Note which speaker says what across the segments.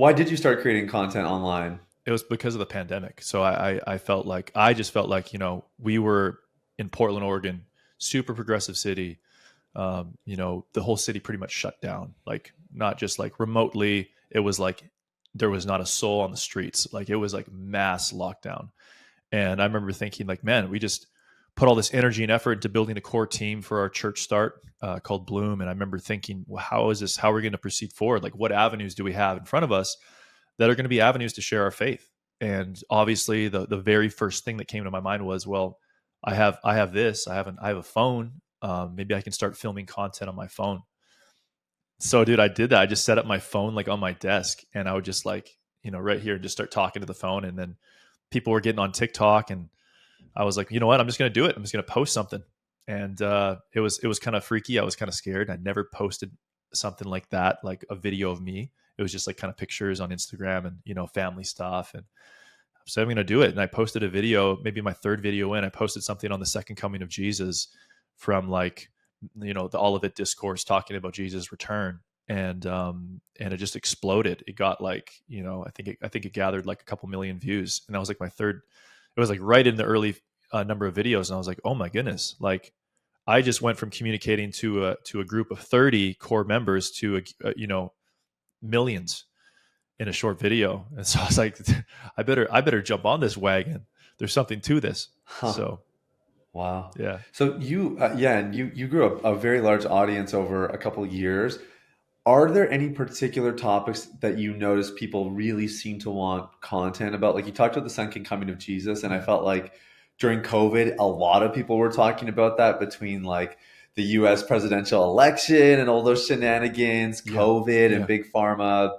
Speaker 1: Why did you start creating content online?
Speaker 2: It was because of the pandemic. So I felt like, I just felt like, we were in Portland, Oregon, super progressive city. The whole city pretty much shut down, like not just like remotely. It was like there was not a soul on the streets. Like it was like mass lockdown. And I remember thinking, like, man, we just put all this energy and effort into building a core team for our church start called Bloom. And I remember thinking, well, how is this? How are we going to proceed forward? Like, what avenues do we have in front of us that are going to be avenues to share our faith? And obviously, the very first thing that came to my mind was, well, I have this. I have a phone. Maybe I can start filming content on my phone. So, dude, I did that. I just set up my phone like on my desk, and I would just like, right here, just start talking to the phone, and then people were getting on TikTok, and I was like, you know what? I'm just going to do it. I'm just going to post something. And it was kind of freaky. I was kind of scared. I never posted something like that, like a video of me. It was just like kind of pictures on Instagram and family stuff. And so I'm going to do it. And I posted a video, maybe my third video in. I posted something on the second coming of Jesus from like the Olivet discourse talking about Jesus' return. And it just exploded. It got like I think it gathered like a couple million views, and that was like my third. It was like right in the early number of videos, and I was like, oh my goodness, like I just went from communicating to a group of 30 core members to millions in a short video. And so I was like, I better jump on this wagon. There's something to this.
Speaker 1: Huh.
Speaker 2: So
Speaker 1: Wow.
Speaker 2: yeah.
Speaker 1: So yeah, and you grew up a very large audience over a couple of years. Are there any particular topics that you notice people really seem to want content about? Like you talked about the second coming of Jesus, and I felt like during COVID, a lot of people were talking about that between like the US presidential election and all those shenanigans,
Speaker 2: Yeah.
Speaker 1: COVID and
Speaker 2: Yeah.
Speaker 1: big pharma.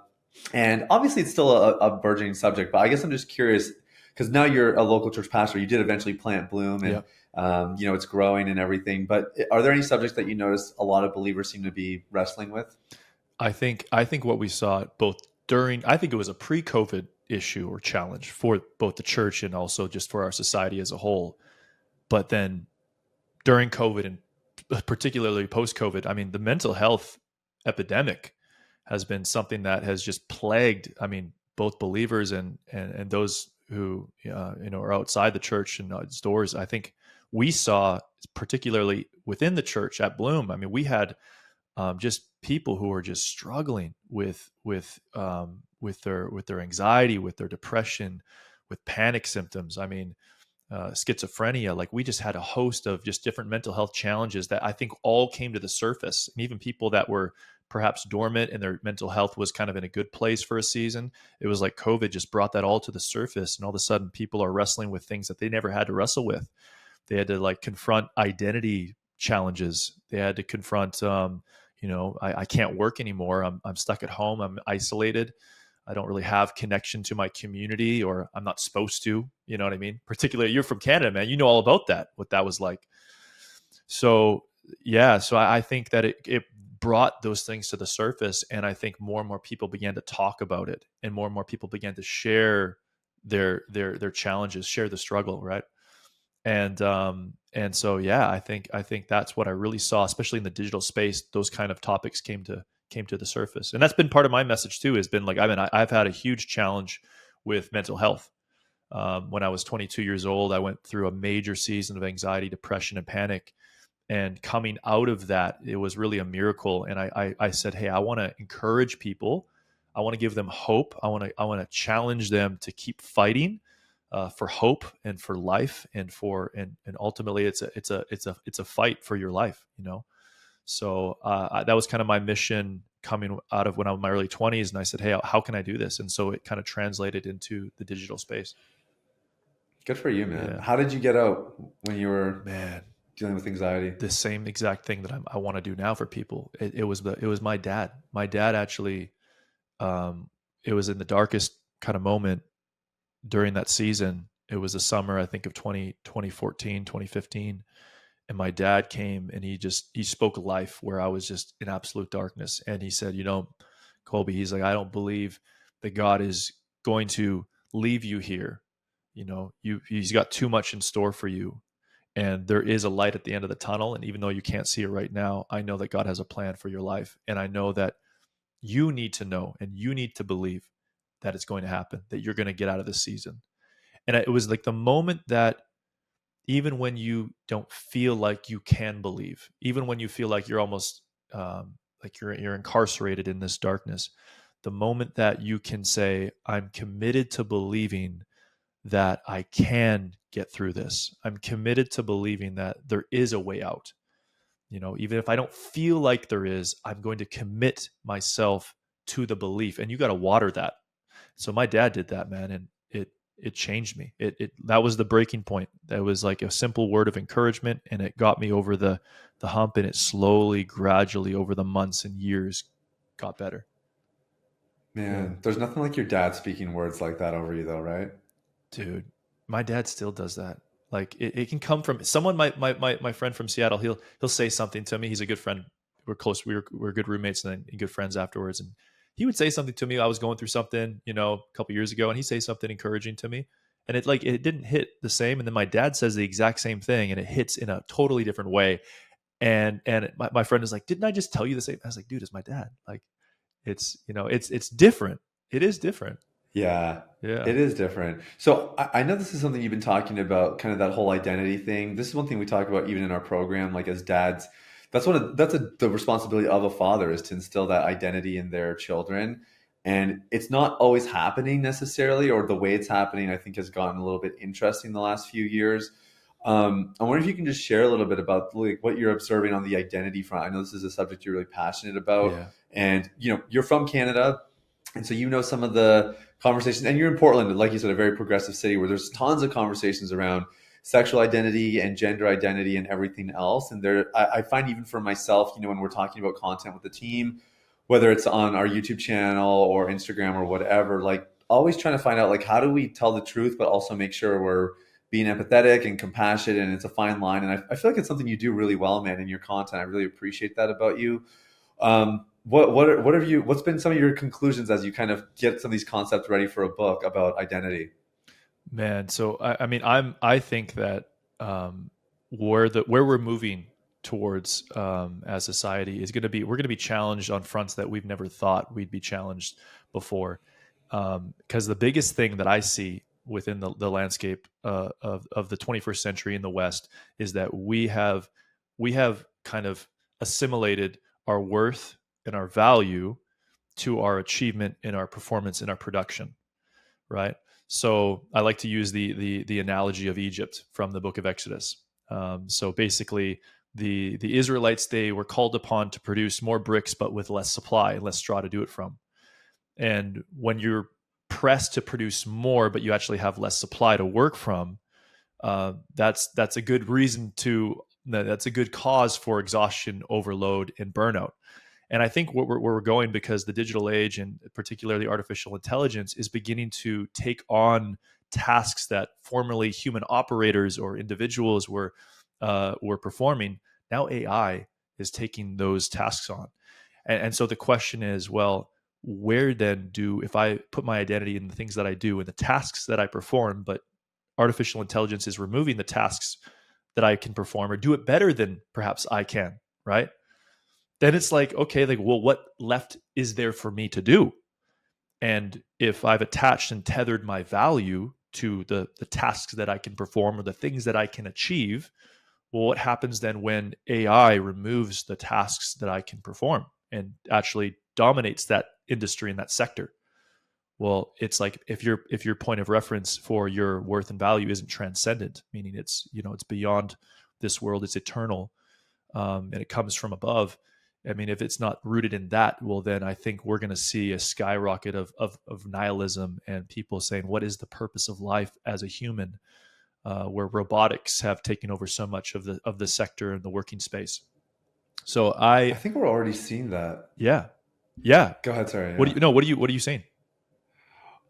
Speaker 1: And obviously, it's still a burgeoning subject, but I guess I'm just curious because now you're a local church pastor. You did eventually plant Bloom, and
Speaker 2: Yeah.
Speaker 1: it's growing and everything. But are there any subjects that you notice a lot of believers seem to be wrestling with?
Speaker 2: I think what we saw both during, I think it was a pre-COVID issue or challenge for both the church and also just for our society as a whole. But then during COVID and particularly post-COVID, I mean, the mental health epidemic has been something that has just plagued, I mean, both believers and those who are outside the church and its doors. I think we saw, particularly within the church at Bloom, I mean, we had just people who are just struggling with their anxiety, with their depression, with panic symptoms. I mean, schizophrenia. Like we just had a host of just different mental health challenges that I think all came to the surface, and even people that were perhaps dormant and their mental health was kind of in a good place for a season. It was like COVID just brought that all to the surface, and all of a sudden people are wrestling with things that they never had to wrestle with. They had to like confront identity challenges. They had to confront, I can't work anymore. I'm stuck at home. I'm isolated. I don't really have connection to my community, or I'm not supposed to, you know what I mean? Particularly you're from Canada, man. You know all about that, what that was like. So yeah, so I think that it brought those things to the surface. And I think more and more people began to talk about it, and more people began to share their challenges, share the struggle, right? And so yeah, I think that's what I really saw, especially in the digital space. Those kind of topics came to the surface, and that's been part of my message too. Has been like, I've had a huge challenge with mental health. When I was 22 years old, I went through a major season of anxiety, depression, and panic. And coming out of that, it was really a miracle. And I said, hey, I want to encourage people. I want to give them hope. I want to challenge them to keep fighting for hope and for life, and ultimately it's a fight for your life. So that was kind of my mission coming out of when I was in my early 20s, and I said, hey, how can I do this? And so it kind of translated into the digital space.
Speaker 1: Good for you, man.
Speaker 2: Yeah,
Speaker 1: How did you get out when you were
Speaker 2: man,
Speaker 1: dealing with anxiety?
Speaker 2: the same exact thing that I want to do now for people. It was my dad. My dad actually, um, it was in the darkest kind of moment during that season. It was the summer, I think, of 2014, 2015. And my dad came and he spoke life where I was just in absolute darkness. And he said, Colby, he's like, I don't believe that God is going to leave you here. He's got too much in store for you. And there is a light at the end of the tunnel. And even though you can't see it right now, I know that God has a plan for your life. And I know that you need to know and you need to believe that it's going to happen, that you're going to get out of this season. And it was like the moment that, even when you don't feel like you can believe, even when you feel like you're almost like you're incarcerated in this darkness, the moment that you can say, I'm committed to believing that I can get through this. I'm committed to believing that there is a way out. Even if I don't feel like there is, I'm going to commit myself to the belief. And you got to water that. So my dad did that, man, and it changed me. It that was the breaking point. That was like a simple word of encouragement, and it got me over the hump, and it slowly, gradually over the months and years got better. Yeah.
Speaker 1: Man, there's nothing like your dad speaking words like that over you, though, right?
Speaker 2: Dude, my dad still does that. Like it can come from someone. My friend from Seattle, he'll say something to me. He's a good friend. We're close. We're good roommates and then good friends afterwards. And he would say something to me. I was going through something, a couple years ago, and he'd say something encouraging to me. And it didn't hit the same. And then my dad says the exact same thing, and it hits in a totally different way. And my friend is like, "Didn't I just tell you the same?" I was like, "Dude, it's my dad. Like, it's different. It is different."
Speaker 1: Yeah,
Speaker 2: Yeah.
Speaker 1: it is different. So I know this is something you've been talking about, kind of that whole identity thing. This is one thing we talk about even in our program, like as dads. The responsibility of a father is to instill that identity in their children. And it's not always happening necessarily, or the way it's happening, I think, has gotten a little bit interesting the last few years. I wonder if you can just share a little bit about like what you're observing on the identity front. I know this is a subject you're really passionate about,
Speaker 2: Yeah.
Speaker 1: and you're from Canada, and so some of the conversations, and you're in Portland, like you said, a very progressive city where there's tons of conversations around sexual identity and gender identity and everything else. And I find even for myself, when we're talking about content with the team, whether it's on our YouTube channel or Instagram or whatever, like always trying to find out like how do we tell the truth, but also make sure we're being empathetic and compassionate. And it's a fine line. And I feel like it's something you do really well, man, in your content. I really appreciate that about you. What's been some of your conclusions as you kind of get some of these concepts ready for a book about identity?
Speaker 2: Man, so I mean, I think that where we're moving towards as society is going to be, we're going to be challenged on fronts that we've never thought we'd be challenged before. Because the biggest thing that I see within the landscape of the 21st century in the West is that we have kind of assimilated our worth and our value to our achievement and our performance and our production, right? So I like to use the analogy of Egypt from the Book of Exodus. So basically, the Israelites, they were called upon to produce more bricks, but with less supply and less straw to do it from. And when you're pressed to produce more, but you actually have less supply to work from, that's a good reason to that's a good cause for exhaustion, overload, and burnout. And I think where we're going, because the digital age and particularly artificial intelligence is beginning to take on tasks that formerly human operators or individuals were performing. Now AI is taking those tasks on, and so the question is, well, where then if I put my identity in the things that I do and the tasks that I perform, but artificial intelligence is removing the tasks that I can perform or do it better than perhaps I can, right? Then it's like, okay, like, well, what left is there for me to do? And if I've attached and tethered my value to the tasks that I can perform or the things that I can achieve, well, what happens then when AI removes the tasks that I can perform and actually dominates that industry and that sector? Well, it's like if your point of reference for your worth and value isn't transcendent, meaning it's beyond this world, it's eternal, and it comes from above. I mean, if it's not rooted in that, well, then I think we're going to see a skyrocket of nihilism and people saying, "What is the purpose of life as a human?" Where robotics have taken over so much of the sector and the working space. So
Speaker 1: I think we're already seeing that.
Speaker 2: yeah, yeah.
Speaker 1: Go ahead, sorry.
Speaker 2: What do
Speaker 1: Yeah.
Speaker 2: you no? What are you saying?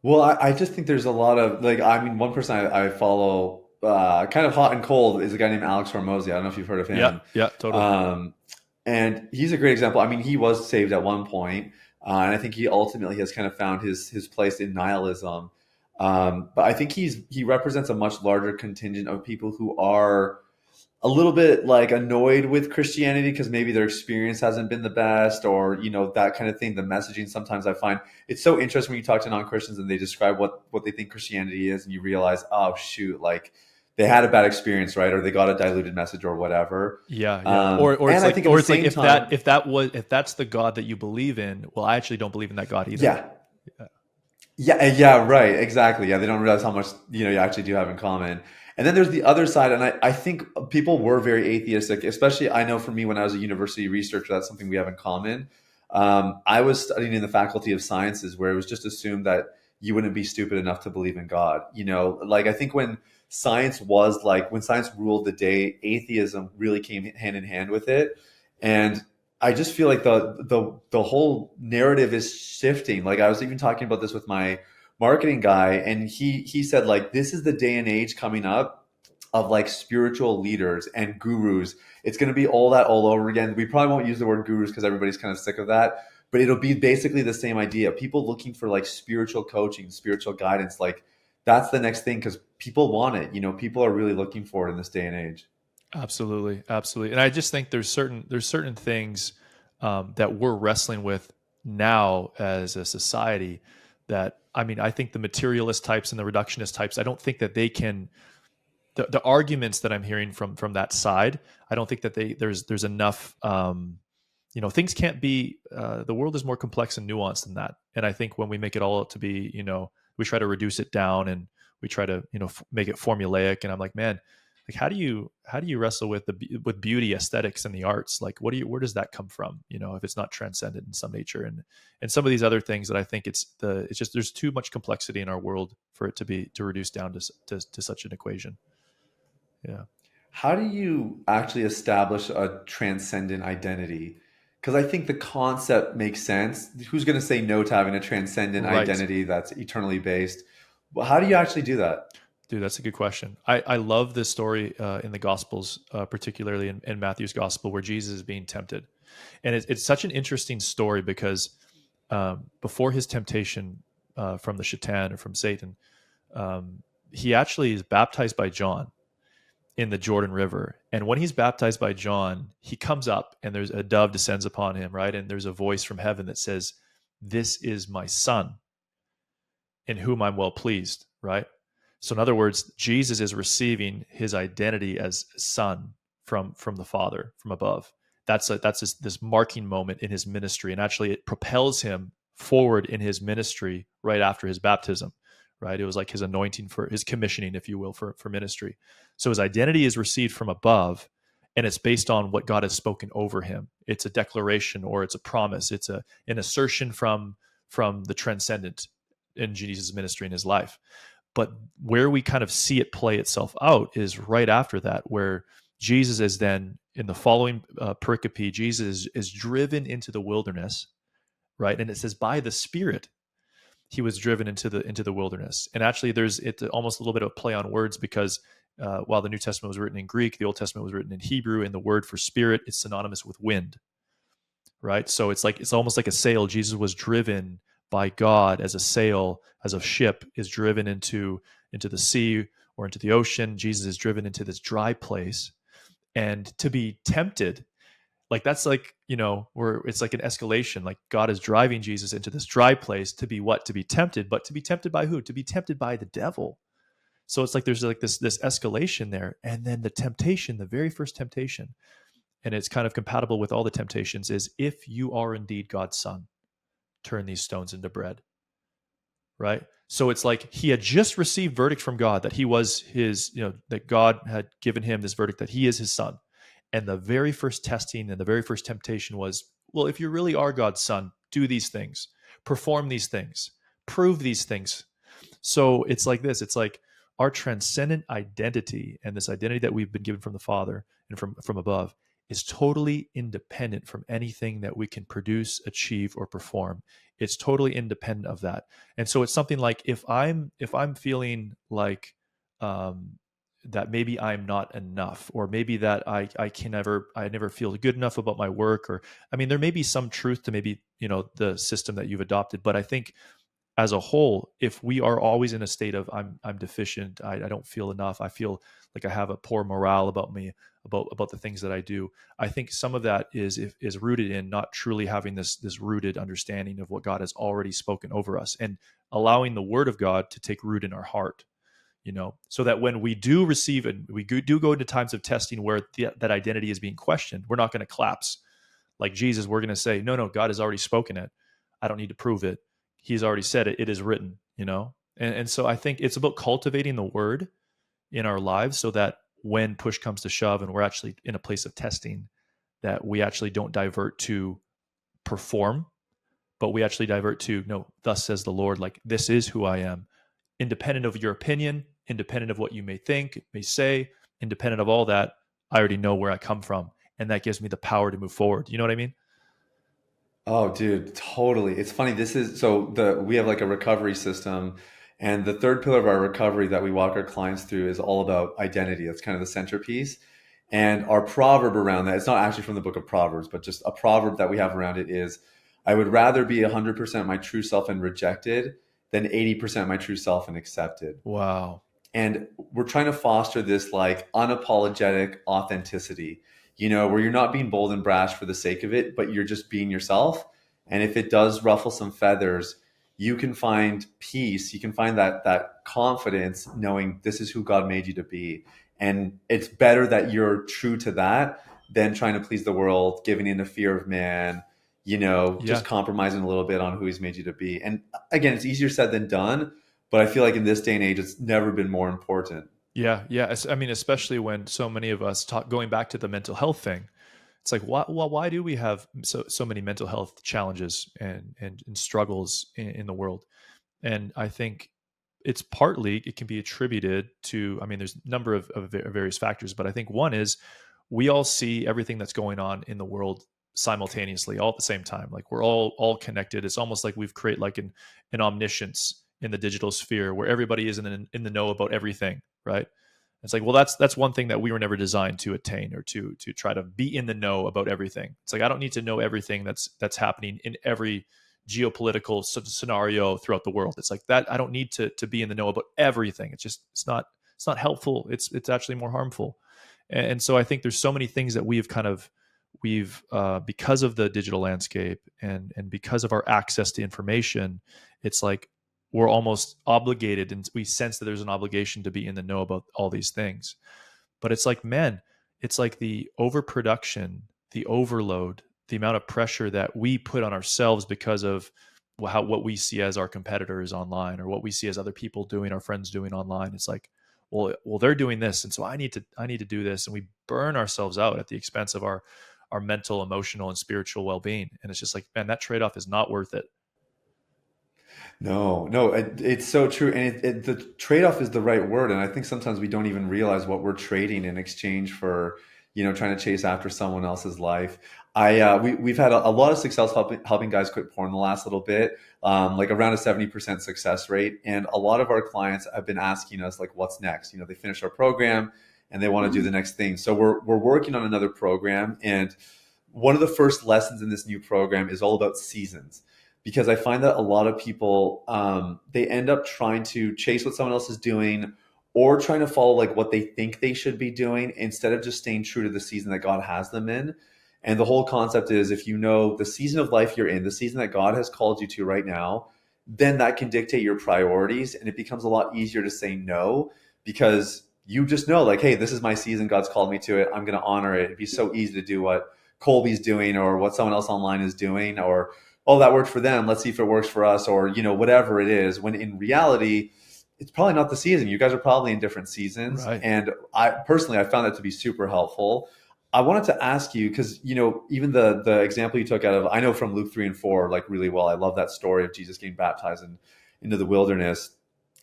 Speaker 1: Well, I just think there's a lot of like, I mean, one person I follow, kind of hot and cold, is a guy named Alex Hormozy. I don't know if you've heard of
Speaker 2: Yeah,
Speaker 1: him.
Speaker 2: yeah, totally.
Speaker 1: Um, and he's a great example. I mean, he was saved at one point, and I think he ultimately has kind of found his place in nihilism. But I think he represents a much larger contingent of people who are a little bit like annoyed with Christianity because maybe their experience hasn't been the best, or that kind of thing. The messaging, sometimes I find it's so interesting when you talk to non-Christians and they describe what they think Christianity is, and you realize, oh shoot, like they had a bad experience, right? Or they got a diluted message or whatever.
Speaker 2: Yeah, yeah. Or
Speaker 1: And I think at the
Speaker 2: it's like
Speaker 1: same time,
Speaker 2: if that's the God that you believe in, well, I actually don't believe in that God either.
Speaker 1: yeah,
Speaker 2: Yeah.
Speaker 1: yeah, right, exactly. Yeah, they don't realize how much you actually do have in common. And then there's the other side, and I think people were very atheistic, especially I know for me when I was a university researcher, that's something we have in common. I was studying in the Faculty of Sciences, where it was just assumed that you wouldn't be stupid enough to believe in God. Like I think when science ruled the day, atheism really came hand in hand with it, and I just feel like the whole narrative is shifting. Like I was even talking about this with my marketing guy, and he said like this is the day and age coming up of like spiritual leaders and gurus. It's going to be all that all over again. We probably won't use the word gurus because everybody's kind of sick of that, but it'll be basically the same idea. People looking for like spiritual coaching, spiritual guidance, like that's the next thing because people want it. People are really looking for it in this day and age.
Speaker 2: Absolutely, absolutely. And I just think there's certain things that we're wrestling with now as a society that I mean, I think the materialist types and the reductionist types, I don't think that they can the arguments that I'm hearing from that side, I don't think that there's enough. Things can't be. The world is more complex and nuanced than that. And I think when we make it all out to be, we try to reduce it down and we try to, make it formulaic. And I'm like, man, like how do you wrestle with with beauty, aesthetics, and the arts? Like, where does that come from? If it's not transcendent in some nature, and some of these other things that I think it's just there's too much complexity in our world for it to reduce down to such an equation. Yeah.
Speaker 1: How do you actually establish a transcendent identity? Because I think the concept makes sense. Who's going to say no to having a transcendent
Speaker 2: Right.
Speaker 1: identity that's eternally based? Well, how do you actually do that?
Speaker 2: Dude, that's a good question. I love this story in the Gospels, particularly in Matthew's Gospel, where Jesus is being tempted. And it's such an interesting story because before his temptation from the Shaitan or from Satan, he actually is baptized by John in the Jordan River. And when he's baptized by John, he comes up and there's a dove descends upon him, right? And there's a voice from heaven that says, "This is my son in whom I'm well pleased," right? So in other words, Jesus is receiving his identity as son from the Father from above. That's this marking moment in his ministry, and actually it propels him forward in his ministry right after his baptism. Right, it was like his anointing for his commissioning, if you will, for ministry. So his identity is received from above, and it's based on what God has spoken over him. It's a declaration or it's a promise. It's an assertion from the transcendent in Jesus' ministry in his life. But where we kind of see it play itself out is right after that, where Jesus is then in the following pericope, Jesus is driven into the wilderness, right? And it says by the Spirit he was driven into the wilderness. And actually, there's it's almost a little bit of a play on words because while the New Testament was written in Greek, the Old Testament was written in Hebrew, and the word for spirit is synonymous with wind, right? So it's almost like a sail. Jesus was driven by God as a sail, as a ship is driven into the sea or into the ocean. Jesus is driven into this dry place, and to be tempted, like that's like where it's like an escalation. Like God is driving Jesus into this dry place to be what? To be tempted, but to be tempted by who? To be tempted by the devil. So it's like there's like this escalation there, and then the temptation, the very first temptation, and it's kind of compatible with all the temptations, is if you are indeed God's son, turn these stones into bread. Right. So it's like he had just received verdict from God that he was his, that God had given him this verdict that he is his son. And the very first testing and the very first temptation was, well, if you really are God's son, do these things, perform these things, prove these things. So it's like this. It's like our transcendent identity and this identity that we've been given from the Father and from above is totally independent from anything that we can produce, achieve, or perform. It's totally independent of that. And so it's something like if I'm feeling like that maybe I'm not enough, or maybe that I never feel good enough about my work, or I mean there may be some truth to maybe the system that you've adopted, but I think as a whole, if we are always in a state of I'm deficient, I don't feel enough, I feel like I have a poor morale about me, about the things that I do. I think some of that is rooted in not truly having this rooted understanding of what God has already spoken over us, and allowing the Word of God to take root in our heart. So that when we do receive and we do go into times of testing where that identity is being questioned, we're not going to collapse like Jesus. We're going to say, no, God has already spoken it. I don't need to prove it. He's already said it. It is written. And so I think it's about cultivating the word in our lives so that when push comes to shove and we're actually in a place of testing, that we actually don't divert to perform, but we actually divert to, no, thus says the Lord, like, this is who I am, independent of your opinion, independent of what you may think, may say, independent of all that. I already know where I come from. And that gives me the power to move forward. You know what I mean?
Speaker 1: Oh, dude, totally. It's funny. This is so we have like a recovery system, and the third pillar of our recovery that we walk our clients through is all about identity. That's kind of the centerpiece. And our proverb around that, it's not actually from the book of Proverbs, but just a proverb that we have around it is, I would rather be 100% my true self and rejected than 80% my true self and accepted.
Speaker 2: Wow.
Speaker 1: And we're trying to foster this like unapologetic authenticity, where you're not being bold and brash for the sake of it, but you're just being yourself. And if it does ruffle some feathers, you can find peace, you can find that confidence knowing this is who God made you to be. And it's better that you're true to that than trying to please the world, giving in to fear of man,
Speaker 2: Yeah.
Speaker 1: just compromising a little bit on who he's made you to be. And again, it's easier said than done, but I feel like in this day and age, it's never been more important.
Speaker 2: Yeah. Yeah. I mean, especially when so many of us talk, going back to the mental health thing, it's like, why do we have so many mental health challenges and struggles in the world? And I think it's partly, it can be attributed to, I mean, there's a number of various factors, but I think one is we all see everything that's going on in the world simultaneously, all at the same time. Like, we're all connected. It's almost like we've created like an omniscience in the digital sphere where everybody is in the know about everything, right? It's like, well, that's one thing that we were never designed to attain, or to try to be in the know about everything. It's like, I don't need to know everything that's happening in every geopolitical scenario throughout the world. It's like that. I don't need to be in the know about everything. It's not helpful. It's actually more harmful. And so I think there's so many things that we've because of the digital landscape and because of our access to information, it's like we're almost obligated, and we sense that there's an obligation to be in the know about all these things. But it's like, man, it's like the overproduction, the overload, the amount of pressure that we put on ourselves because of what we see as our competitors online, or what we see as other people doing, our friends doing online. It's like, well, they're doing this, and so I need to do this, and we burn ourselves out at the expense of our mental, emotional, and spiritual well-being. And it's just like, man, that trade-off is not worth it.
Speaker 1: No, no, it's so true. And the trade off is the right word. And I think sometimes we don't even realize what we're trading in exchange for, trying to chase after someone else's life. We've had a lot of success helping guys quit porn the last little bit, like around a 70% success rate. And a lot of our clients have been asking us, like, what's next? They finish our program and they want to do the next thing. So we're working on another program. And one of the first lessons in this new program is all about seasons, because I find that a lot of people, they end up trying to chase what someone else is doing, or trying to follow like what they think they should be doing, instead of just staying true to the season that God has them in. And the whole concept is, if you know the season of life you're in, the season that God has called you to right now, then that can dictate your priorities, and it becomes a lot easier to say no, because you just know, like, hey, this is my season, God's called me to it, I'm going to honor it. It'd be so easy to do what Colby's doing, or what someone else online is doing, or, oh, that worked for them, let's see if it works for us, or whatever it is, when in reality it's probably not the season. You guys are probably in different seasons.
Speaker 2: Right.
Speaker 1: And I found that to be super helpful. I wanted to ask you, because even the example you took out of, I know from Luke 3 and 4 like really well. I love that story of Jesus getting baptized into the wilderness.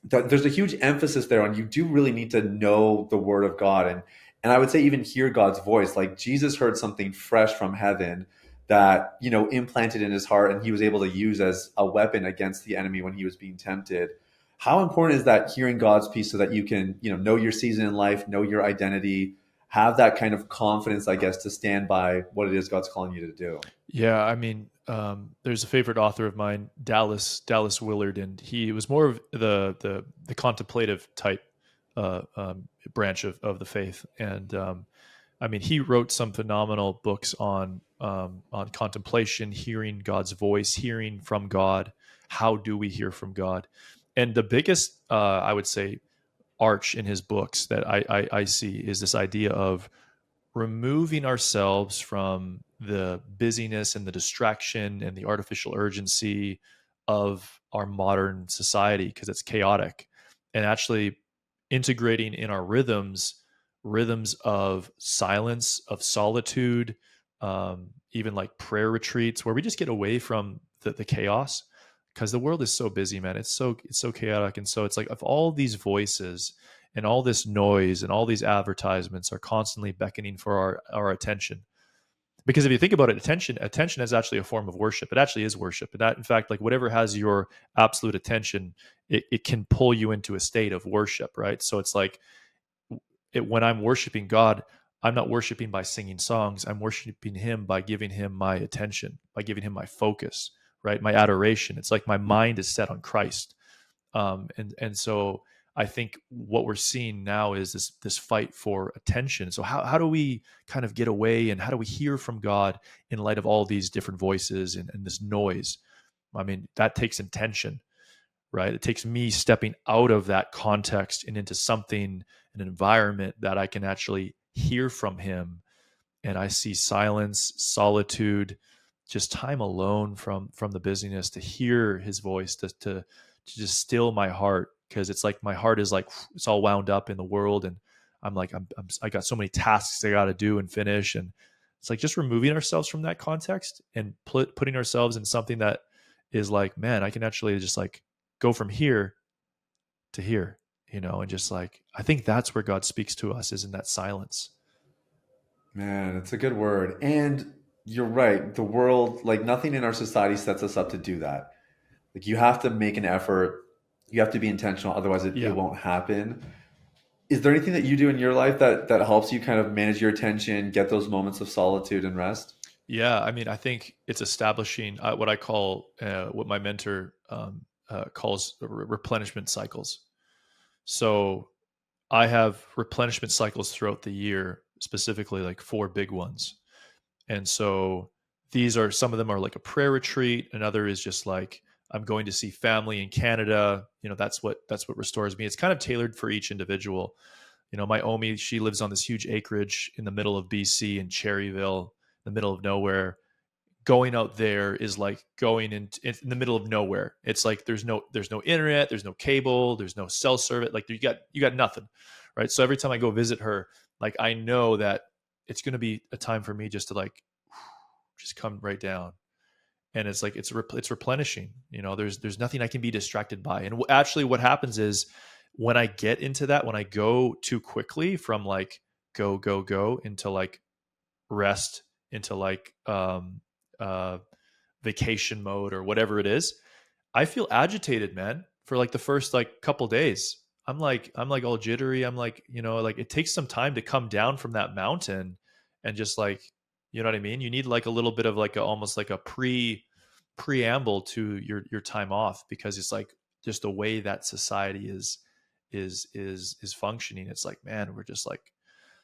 Speaker 1: There's a huge emphasis there on, you do really need to know the word of God, and I would say even hear God's voice. Like, Jesus heard something fresh from heaven that implanted in his heart, and he was able to use as a weapon against the enemy when he was being tempted. How important is that, hearing God's piece, so that you can know your season in life, know your identity? have that kind of confidence, I guess, to stand by what it is God's calling you to do.
Speaker 2: Yeah, I mean, there's a favorite author of mine, Dallas Willard, and he was more of the contemplative type branch of the faith. And I mean, he wrote some phenomenal books on contemplation, hearing God's voice, hearing from God. How do we hear from God? And the biggest, I would say, arch in his books that I see is this idea of removing ourselves from the busyness and the distraction and the artificial urgency of our modern society because it's chaotic, and actually integrating in our rhythms of silence, of solitude, even like prayer retreats where we just get away from the chaos, because the world is so busy, man. It's so chaotic. And so it's like, of all these voices and all this noise and all these advertisements are constantly beckoning for our attention. Because if you think about it, attention is actually a form of worship. It actually is worship. And that, in fact, like whatever has your absolute attention, it can pull you into a state of worship, right? So it's like, when I'm worshiping God, I'm not worshiping by singing songs. I'm worshiping Him by giving Him my attention, by giving Him my focus, right? My adoration. It's like my mind is set on Christ. And so I think what we're seeing now is this fight for attention. So how do we kind of get away, and how do we hear from God in light of all these different voices and this noise? I mean, that takes intention, right? It takes me stepping out of that context and into something, an environment that I can actually hear from Him, and I see silence, solitude, just time alone from the busyness to hear His voice, to just still my heart, because it's like my heart is like it's all wound up in the world, and I'm like I got so many tasks I got to do and finish, and it's like just removing ourselves from that context and putting ourselves in something that is like, man, I can actually just like go from here to here, and just like I think that's where God speaks to us, is in that silence.
Speaker 1: Man, it's a good word. And you're right. The world, like nothing in our society sets us up to do that. Like you have to make an effort. You have to be intentional. Otherwise it
Speaker 2: Yeah.
Speaker 1: won't happen. Is there anything that you do in your life that helps you kind of manage your attention, get those moments of solitude and rest?
Speaker 2: Yeah, I mean, I think it's establishing what I call, what my mentor calls replenishment cycles. So I have replenishment cycles throughout the year, specifically like four big ones. And so these are, some of them are like a prayer retreat. Another is just like I'm going to see family in Canada. That's what restores me. It's kind of tailored for each individual. My Omi, she lives on this huge acreage in the middle of BC in Cherryville, in the middle of nowhere. Going out there is like going in the middle of nowhere. It's like there's no internet, there's no cable, there's no cell service. Like you got nothing, right? So every time I go visit her, like I know that it's going to be a time for me just to like just come right down. And it's like it's replenishing. There's nothing I can be distracted by. And actually, what happens is when I get into that, when I go too quickly from like go go go into like rest, into like uh, vacation mode or whatever it is, I feel agitated, man, for like the first like couple days. I'm like all jittery. I'm like, like it takes some time to come down from that mountain and just like, you know what I mean? You need like a little bit of like almost like a preamble to your time off, because it's like just the way that society is functioning. It's like, man, we're just like,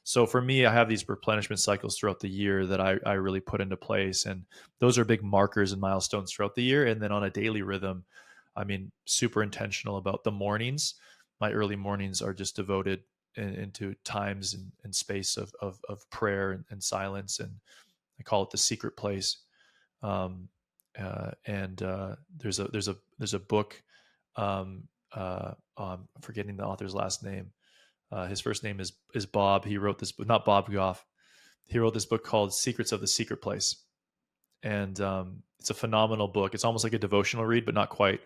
Speaker 2: so for me, I have these replenishment cycles throughout the year that I really put into place. And those are big markers and milestones throughout the year. And then on a daily rhythm, I mean, super intentional about the mornings. My early mornings are just devoted into times and space of prayer and silence. And I call it the secret place. Um, and there's a book. I'm forgetting the author's last name. His first name is Bob. He wrote this book, not Bob Goff. He wrote this book called Secrets of the Secret Place, and it's a phenomenal book. It's almost like a devotional read, but not quite.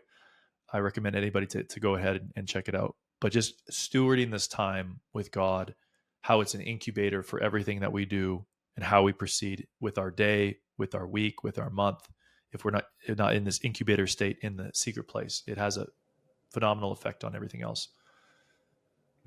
Speaker 2: I recommend anybody to go ahead and check it out. But just stewarding this time with God, how it's an incubator for everything that we do, and how we proceed with our day, with our week, with our month. If we're not in this incubator state in the secret place, it has a phenomenal effect on everything else.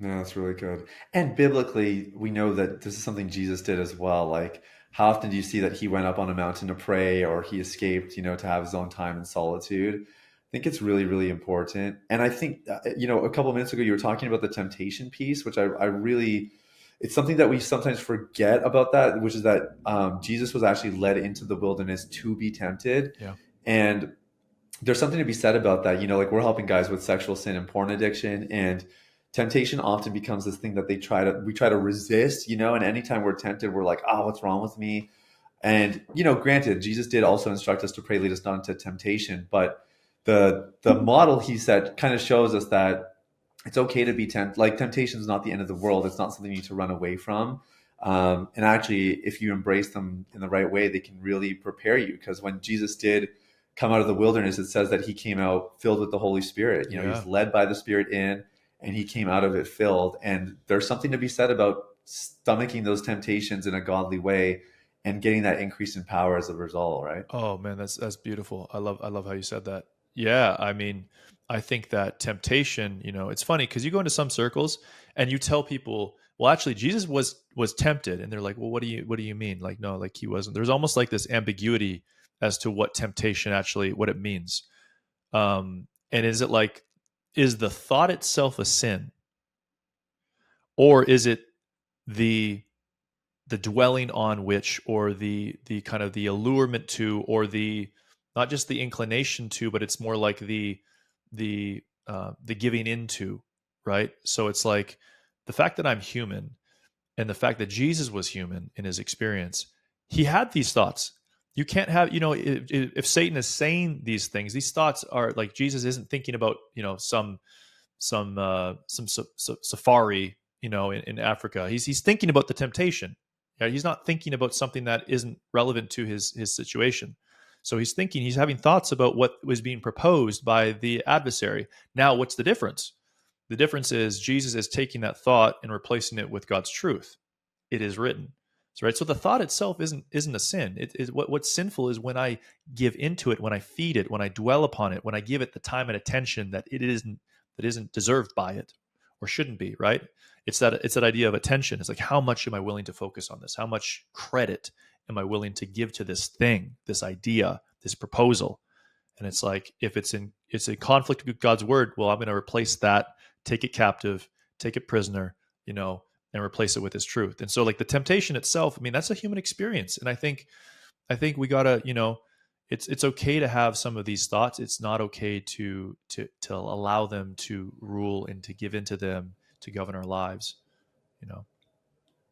Speaker 1: No, that's really good. And biblically, we know that this is something Jesus did as well. Like, how often do you see that he went up on a mountain to pray or he escaped, to have his own time in solitude? I think it's really, really important. And I think, a couple of minutes ago, you were talking about the temptation piece, which I really, it's something that we sometimes forget about that, which is that Jesus was actually led into the wilderness to be tempted.
Speaker 2: Yeah.
Speaker 1: And there's something to be said about that. Like we're helping guys with sexual sin and porn addiction, and temptation often becomes this thing that we try to resist, and anytime we're tempted, we're like, oh, what's wrong with me? And granted, Jesus did also instruct us to pray, lead us not into temptation, but the model he set kind of shows us that it's okay to be tempted. Like temptation is not the end of the world. It's not something you need to run away from. And actually, if you embrace them in the right way, they can really prepare you. Because when Jesus did come out of the wilderness, it says that he came out filled with the Holy Spirit. He
Speaker 2: Yeah.
Speaker 1: was led by the Spirit in, and he came out of it filled. And there's something to be said about stomaching those temptations in a godly way and getting that increase in power as a result, right?
Speaker 2: Oh man, that's beautiful. I love how you said that. Yeah, I mean, I think that temptation, it's funny because you go into some circles and you tell people, well, actually, Jesus was tempted, and they're like, well, what do you mean? Like, no, like he wasn't. There's almost like this ambiguity as to what temptation actually what it means. And is it like, is the thought itself a sin, or is it the the dwelling on which, or the kind of the allurement to, or the not just the inclination to, but it's more like the giving into, right? So it's like the fact that I'm human, and the fact that Jesus was human in his experience, he had these thoughts. You can't have, if Satan is saying these things, these thoughts are like, Jesus isn't thinking about, some safari, in Africa. He's thinking about the temptation. Yeah, he's not thinking about something that isn't relevant to his situation. So he's having thoughts about what was being proposed by the adversary. Now, what's the difference? The difference is Jesus is taking that thought and replacing it with God's truth. It is written. So, right. So the thought itself isn't a sin. It is what's sinful is when I give into it, when I feed it, when I dwell upon it, when I give it the time and attention that isn't deserved by it, or shouldn't be. Right. It's that idea of attention. It's like, how much am I willing to focus on this? How much credit am I willing to give to this thing, this idea, this proposal? And it's like, if it's a conflict with God's word, well, I'm going to replace that, take it captive, take it prisoner, and replace it with his truth. And so, like, the temptation itself, I mean, that's a human experience. And I think we gotta, it's okay to have some of these thoughts. It's not okay to allow them to rule and to give into them to govern our lives, you know.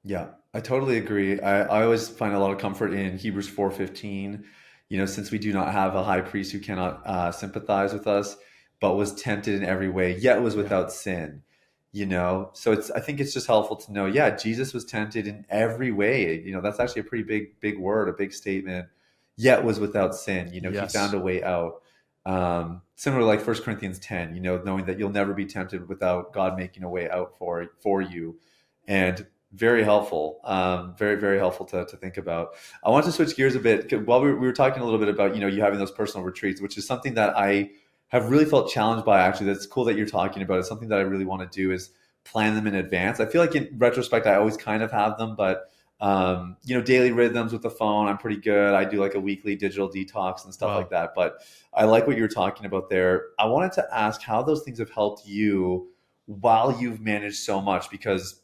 Speaker 1: Yeah, I totally agree. I always find a lot of comfort in Hebrews 4:15. Since we do not have a high priest who cannot sympathize with us, but was tempted in every way, yet was
Speaker 2: Yeah.
Speaker 1: without sin. So I think it's just helpful to know, yeah, Jesus was tempted in every way. That's actually a pretty big word, a big statement. Yet was without sin. He found
Speaker 2: Yes.
Speaker 1: a way out. Similar to like 1 Corinthians 10. Knowing that you'll never be tempted without God making a way out for you, and very helpful. Very, very helpful to think about. I want to switch gears a bit. While we were talking a little bit about, you having those personal retreats, which is something that I have really felt challenged by, actually. That's cool that you're talking about. It's something that I really want to do, is plan them in advance. I feel like in retrospect, I always kind of have them, but daily rhythms with the phone, I'm pretty good. I do like a weekly digital detox and stuff like
Speaker 2: Wow.
Speaker 1: that. But I like what you were talking about there. I wanted to ask how those things have helped you while you've managed so much, because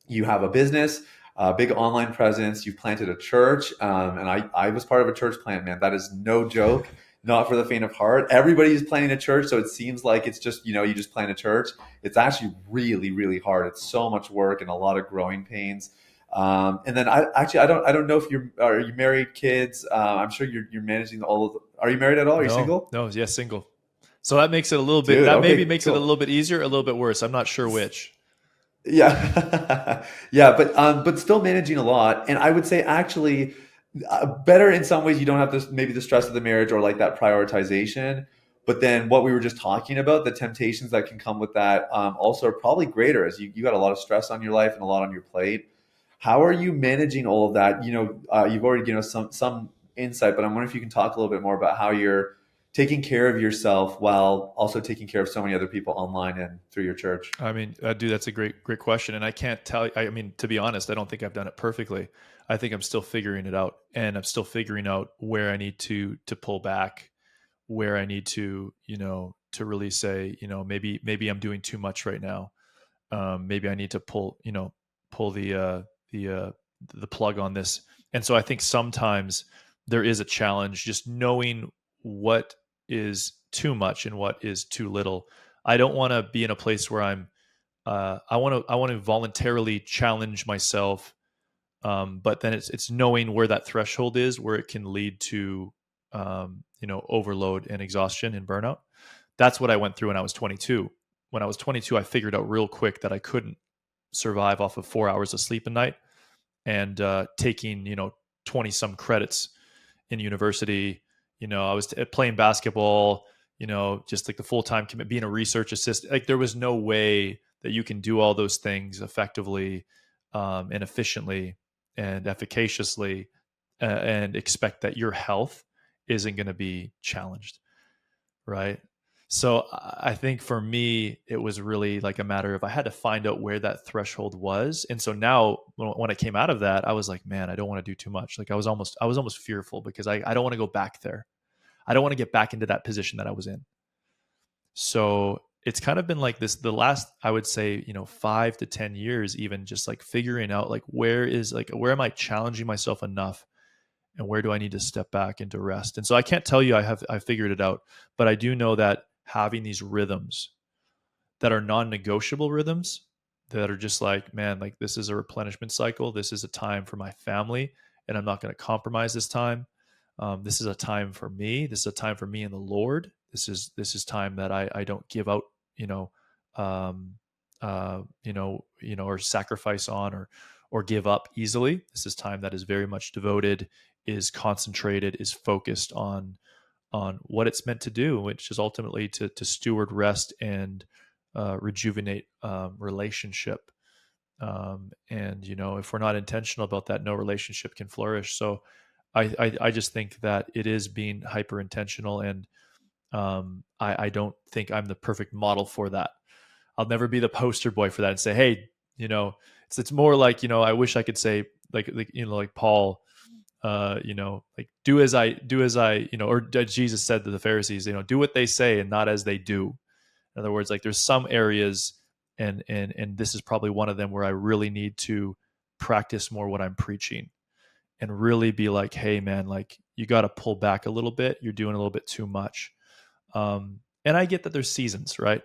Speaker 1: you have a business, a big online presence, you've planted a church. And I was part of a church plant, man. That is no joke, not for the faint of heart. Everybody is planting a church. So it seems like it's just, you just plant a church. It's actually really, really hard. It's so much work and a lot of growing pains. And then I don't know if are you married, kids? I'm sure you're managing all of are you married at all? Are you
Speaker 2: No,
Speaker 1: single?
Speaker 2: no, yes, single. So that makes it a little bit,
Speaker 1: Dude,
Speaker 2: that maybe
Speaker 1: okay,
Speaker 2: makes it a
Speaker 1: cool.
Speaker 2: little bit easier, a little bit worse. I'm not sure which.
Speaker 1: Yeah, yeah, but still managing a lot, and I would say actually better in some ways. You don't have this maybe the stress of the marriage or like that prioritization, but then what we were just talking about, the temptations that can come with that, also are probably greater, as you got a lot of stress on your life and a lot on your plate. How are you managing all of that? You've already given us some insight, but I'm wondering if you can talk a little bit more about how you're taking care of yourself while also taking care of so many other people online and through your church?
Speaker 2: I mean, dude, that's a great question. And I can't tell, I mean, to be honest, I don't think I've done it perfectly. I think I'm still figuring it out, and I'm still figuring out where I need to pull back, where I need to, to really say, maybe I'm doing too much right now. Maybe I need to pull the plug on this. And so I think sometimes there is a challenge just knowing what is too much and what is too little. I don't want to be in a place where I want to voluntarily challenge myself, but then it's knowing where that threshold is, where it can lead to overload and exhaustion and burnout. That's what I went through when I was 22. When I was 22, I figured out real quick that I couldn't survive off of 4 hours of sleep a night, and taking 20 some credits in university. I was playing basketball, just like the full-time commit, being a research assistant. Like, there was no way that you can do all those things effectively, and efficiently and efficaciously, and expect that your health isn't going to be challenged, right? So I think for me, it was really like a matter of, I had to find out where that threshold was. And so now when I came out of that, I was like, man, I don't want to do too much. Like, I was almost fearful, because I don't want to go back there. I don't want to get back into that position that I was in. So it's kind of been like this the last, I would say, 5 to 10 years, even just like figuring out, like, where am I challenging myself enough, and where do I need to step back into rest? And so I can't tell you I figured it out, but I do know that having these rhythms that are non-negotiable rhythms, that are just like, man, like, this is a replenishment cycle. This is a time for my family, and I'm not going to compromise this time. This is a time for me. This is a time for me and the Lord. This is time that I don't give out, um, or sacrifice on, or give up easily. This is time that is very much devoted, is concentrated, is focused on what it's meant to do, which is ultimately to steward rest and rejuvenate relationship. And if we're not intentional about that, no relationship can flourish. So I just think that it is being hyper intentional, and I don't think I'm the perfect model for that. I'll never be the poster boy for that and say, hey, it's more like, I wish I could say, like Paul, like, do as I, or Jesus said to the Pharisees, do what they say and not as they do. In other words, like, there's some areas, and this is probably one of them, where I really need to practice more what I'm preaching, and really be like, hey man, like, you got to pull back a little bit. You're doing a little bit too much. And I get that there's seasons, right?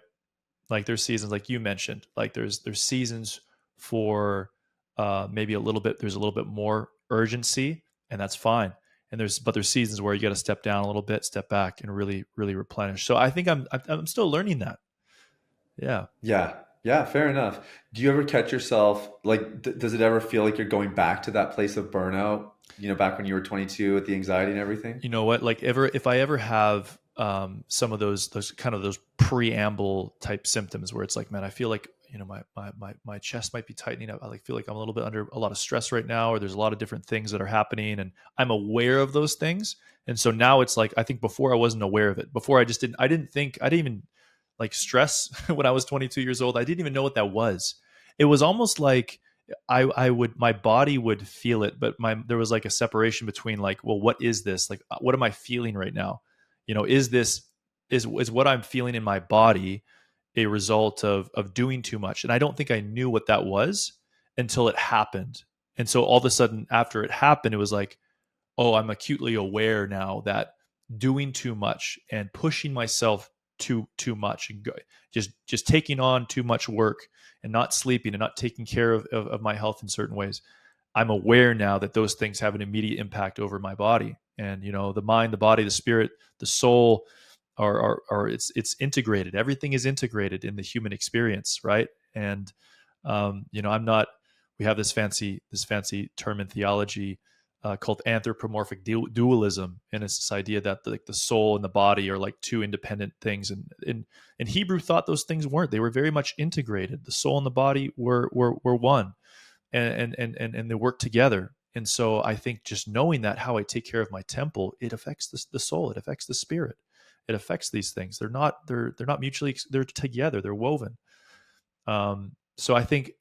Speaker 2: Like, there's seasons, like you mentioned, like there's seasons for maybe there's a little bit more urgency, and that's fine. And there's seasons where you got to step down a little bit, step back, and really really replenish. So I think I'm still learning that. Yeah.
Speaker 1: Yeah. Yeah, fair enough. Do you ever catch yourself like does it ever feel like you're going back to that place of burnout, back when you were 22 with the anxiety and everything?
Speaker 2: You know what? Like, if I ever have some of those preamble type symptoms, where it's like, man, I feel like, my chest might be tightening up. I like feel like I'm a little bit under a lot of stress right now, or there's a lot of different things that are happening, and I'm aware of those things. And so now it's like, I think before I wasn't aware of it. Before, I didn't even like stress when I was 22 years old. I didn't even know what that was. It was almost like my body would feel it, but there was like a separation between, like, well, what is this? Like, what am I feeling right now? Is what I'm feeling in my body a result of doing too much? And I don't think I knew what that was until it happened. And so all of a sudden, after it happened, it was like, oh, I'm acutely aware now that doing too much and pushing myself too much, and just taking on too much work, and not sleeping, and not taking care of my health in certain ways. I'm aware now that those things have an immediate impact over my body. And the mind, the body, the spirit, the soul are it's integrated. Everything is integrated in the human experience, right? And I'm not. We have this fancy term in theology called anthropomorphic dualism, and it's this idea that the soul and the body are like two independent things. And in Hebrew thought, those things weren't. They were very much integrated. The soul and the body were one, and they work together. And so I think just knowing that, how I take care of my temple, it affects the soul, it affects the spirit, it affects these things. They're not mutually, they're together, they're woven. So I think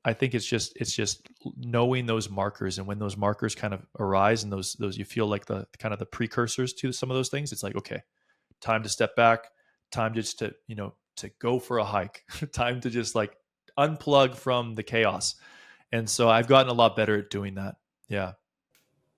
Speaker 2: it's just knowing those markers, and when those markers kind of arise, and those you feel like the kind of the precursors to some of those things, it's like, okay, time to step back, time just to, to go for a hike, time to just like unplug from the chaos. And so I've gotten a lot better at doing that. Yeah.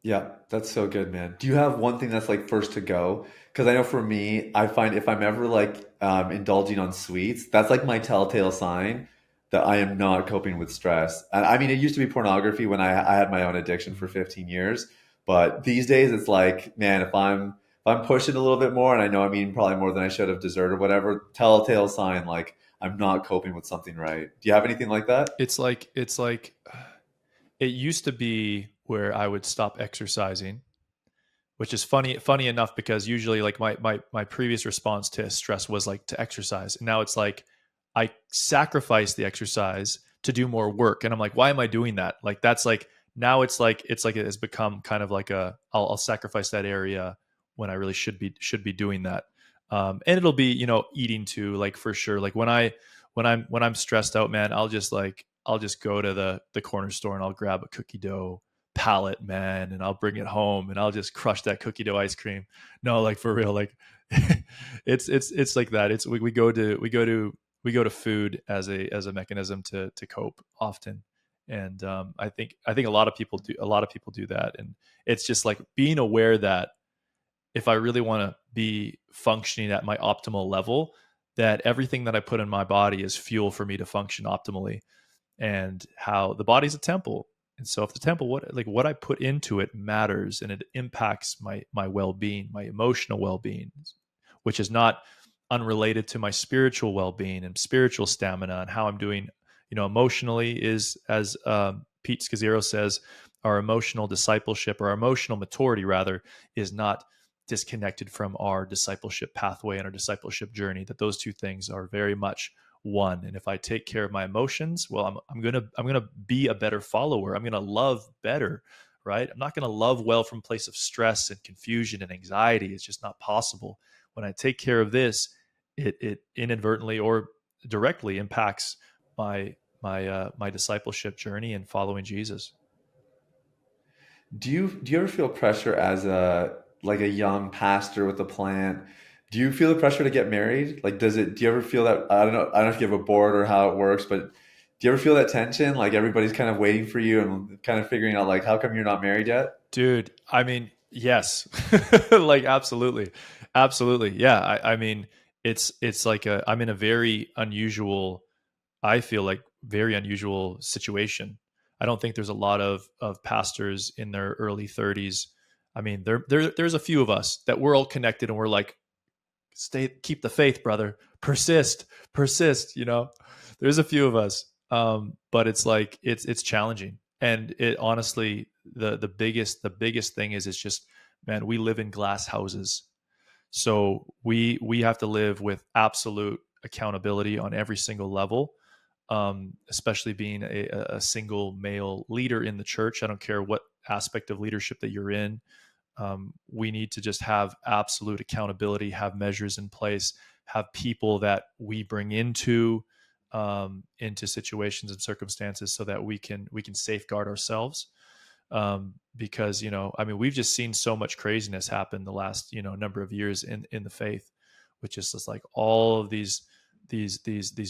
Speaker 1: Yeah, that's so good, man. Do you have one thing that's like first to go? Because I know for me, I find if I'm ever like indulging on sweets, that's like my telltale sign that I am not coping with stress. And I mean, it used to be pornography when I had my own addiction for 15 years, but these days it's like, man, if I'm pushing a little bit more, and I know I'm eating probably more than I should have dessert or whatever, telltale sign like I'm not coping with something right. Do you have anything like that?
Speaker 2: It's like it used to be where I would stop exercising, which is funny enough, because usually like my previous response to stress was like to exercise. And now it's like I sacrifice the exercise to do more work. And I'm like, why am I doing that? Like that's like now it's like it has become kind of like I'll sacrifice that area when I really should be doing that. And it'll be, eating too, like for sure. Like when I'm stressed out, man, I'll just go to the corner store and I'll grab a cookie dough pallet, man, and I'll bring it home and I'll just crush that cookie dough ice cream. No, like for real, like it's like that. It's we go to food as a mechanism to cope often. And I think a lot of people do that. And it's just like being aware that if I really want to be functioning at my optimal level, that everything that I put in my body is fuel for me to function optimally. And how the body's a temple. And so if the temple, what I put into it matters, and it impacts my well-being, my emotional well-being, which is not unrelated to my spiritual well-being and spiritual stamina, and how I'm doing, emotionally, is, as Pete Scazzero says, our emotional discipleship, or our emotional maturity rather, is not disconnected from our discipleship pathway and our discipleship journey. That those two things are very much one. And if I take care of my emotions, well, I'm gonna be a better follower. I'm gonna love better, right? I'm not gonna love well from a place of stress and confusion and anxiety. It's just not possible. When I take care of this, it inadvertently or directly impacts my discipleship journey and following Jesus.
Speaker 1: Do you ever feel pressure as a like a young pastor with a plant? Do you feel the pressure to get married? Like do you ever feel that, I don't know if you have a board or how it works, but do you ever feel that tension? Like everybody's kind of waiting for you and kind of figuring out like how come you're not married yet?
Speaker 2: Dude, I mean, yes. Like absolutely. Absolutely. Yeah. I mean, it's like I'm in a very unusual, I feel like very unusual situation. I don't think there's a lot of pastors in their early 30s. I mean, there's a few of us that we're all connected and we're like, keep the faith, brother. Persist. There's a few of us. But it's like it's challenging. And it honestly, the biggest thing is, it's just, man, we live in glass houses. So we have to live with absolute accountability on every single level. Especially being a single male leader in the church. I don't care what aspect of leadership that you're in. We need to just have absolute accountability, have measures in place, have people that we bring into situations and circumstances, so that we can safeguard ourselves. Because I mean, we've just seen so much craziness happen the last number of years in the faith, which is just like all of these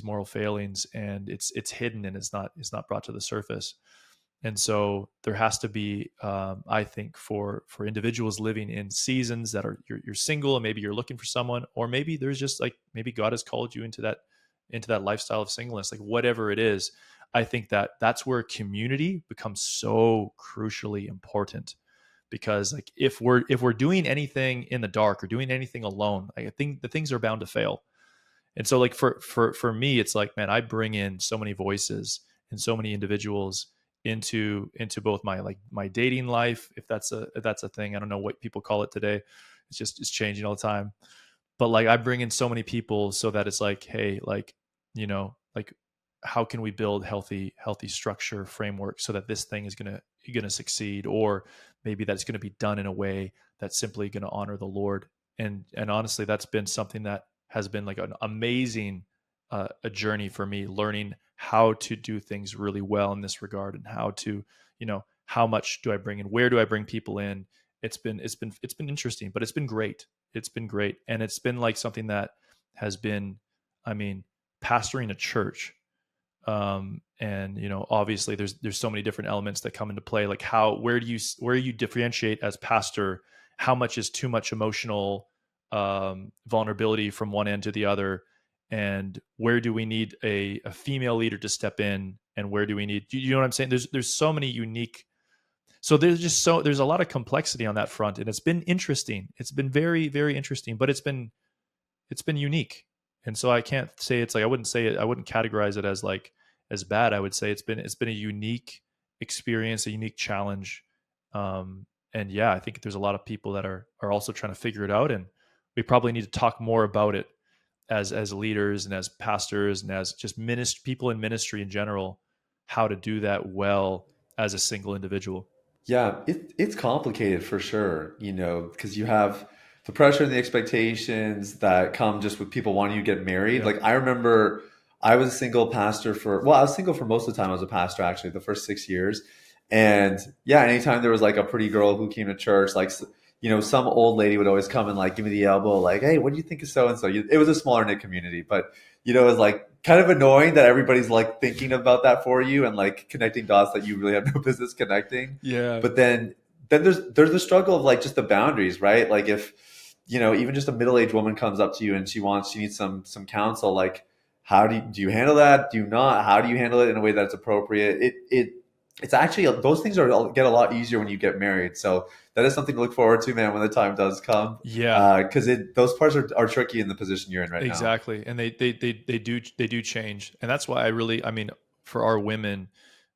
Speaker 2: moral failings, and it's hidden, and it's not brought to the surface. And so there has to be, I think, for individuals living in seasons that are, you're single and maybe you're looking for someone, or maybe there's just like, maybe God has called you into that lifestyle of singleness, like whatever it is. I think that's where community becomes so crucially important, because like if we're doing anything in the dark or doing anything alone, I think the things are bound to fail. And so like for me, it's like, man, I bring in so many voices and so many individuals into both my dating life, if that's a thing. I don't know what people call it today. It's changing all the time. But like I bring in so many people, so that it's like, hey, like how can we build healthy structure framework, so that this thing is gonna succeed, or maybe that's gonna be done in a way that's simply gonna honor the Lord. and honestly, that's been something that has been like an amazing a journey for me, learning how to do things really well in this regard, and how to, how much do I bring in, where do I bring people in. It's been interesting, but it's been great. It's been great, and it's been like something that has been, I mean, pastoring a church, and obviously there's so many different elements that come into play, like where you differentiate as pastor, how much is too much emotional vulnerability from one end to the other, and where do we need a female leader to step in, and where do we need, you know what I'm saying, there's so many unique, so there's a lot of complexity on that front, and it's been interesting, it's been very, very interesting, but it's been unique. And so I can't say it's like, I wouldn't say it, I wouldn't categorize it as like as bad. I would say it's been a unique experience, a unique challenge. And yeah, I think there's a lot of people that are also trying to figure it out, and we probably need to talk more about it as leaders and as pastors and as just people in ministry in general, how to do that well as a single individual.
Speaker 1: Yeah, it's complicated for sure, because you have the pressure and the expectations that come just with people wanting you to get married.
Speaker 2: Yeah.
Speaker 1: Like I remember I was a single pastor well, I was single for most of the time I was a pastor, actually, the first 6 years. And yeah, anytime there was like a pretty girl who came to church, like, some old lady would always come and like give me the elbow, like, hey, what do you think of so and so? It was a smaller knit community, but it was like kind of annoying that everybody's like thinking about that for you and like connecting dots that you really have no business connecting.
Speaker 2: Yeah.
Speaker 1: But then there's the struggle of like just the boundaries, right? Like if even just a middle-aged woman comes up to you and she needs some counsel, like how do you handle that? Do you not? How do you handle it in a way that's appropriate? It's actually, those things get a lot easier when you get married. So that is something to look forward to, man, when the time does come.
Speaker 2: Yeah.
Speaker 1: Because those parts are tricky in the position you're in right now.
Speaker 2: Exactly. And they do change. And that's why I mean, for our women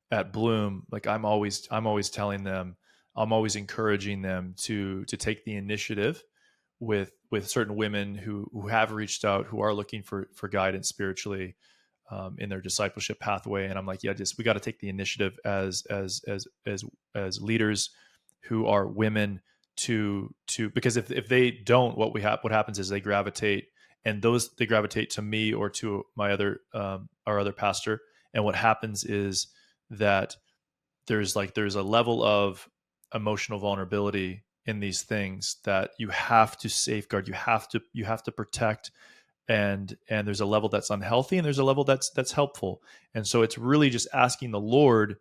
Speaker 2: at Bloom, like I'm always telling them, I'm always encouraging them to take the initiative with certain women who have reached out, who are looking for guidance spiritually, in their discipleship pathway. And I'm like, yeah, just we got to take the initiative as leaders who are women, to because if they don't, what happens is they gravitate, and they gravitate to me or to my other our other pastor. And what happens is that there's a level of emotional vulnerability in these things that you have to safeguard, you have to protect, and there's a level that's unhealthy, and there's a level that's helpful. And so it's really just asking the Lord,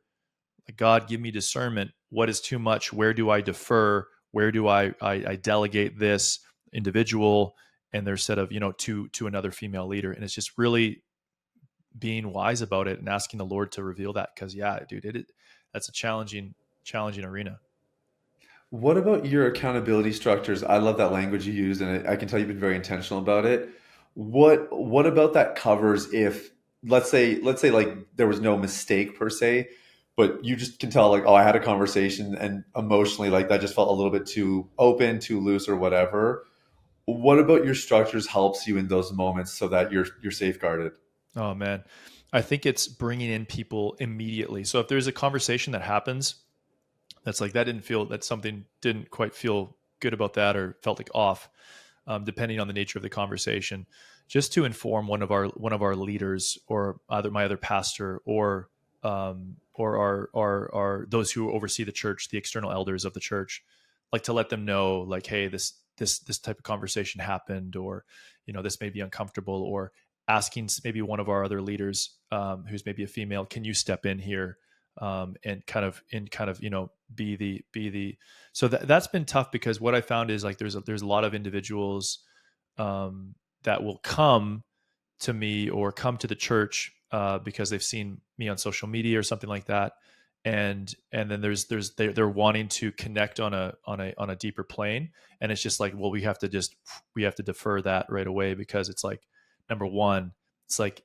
Speaker 2: like, God, give me discernment, what is too much, where do I defer, where do I delegate this individual, and their set of, to another female leader. And it's just really being wise about it and asking the Lord to reveal that, because yeah, dude, that's a challenging arena.
Speaker 1: What about your accountability structures? I love that language you use, and I can tell you've been very intentional about it. What about that covers if, let's say like there was no mistake per se, but you just can tell like, oh, I had a conversation and emotionally like that just felt a little bit too open, too loose, or whatever. What about your structures helps you in those moments so that you're safeguarded?
Speaker 2: Oh man, I think it's bringing in people immediately. So if there's a conversation that happens that's like, that something didn't quite feel good about that, or felt like off, depending on the nature of the conversation, just to inform one of our leaders, or either my other pastor, or our those who oversee the church, the external elders of the church, like to let them know, like, hey, this type of conversation happened, or this may be uncomfortable, or asking maybe one of our other leaders, who's maybe a female, can you step in here, and kind of be the so that's been tough, because what I found is like there's a lot of individuals, that will come to me or come to the church, because they've seen me on social media or something like that, and then they're wanting to connect on a deeper plane, and it's just like, well, we have to defer that right away, because it's like, number one, it's like,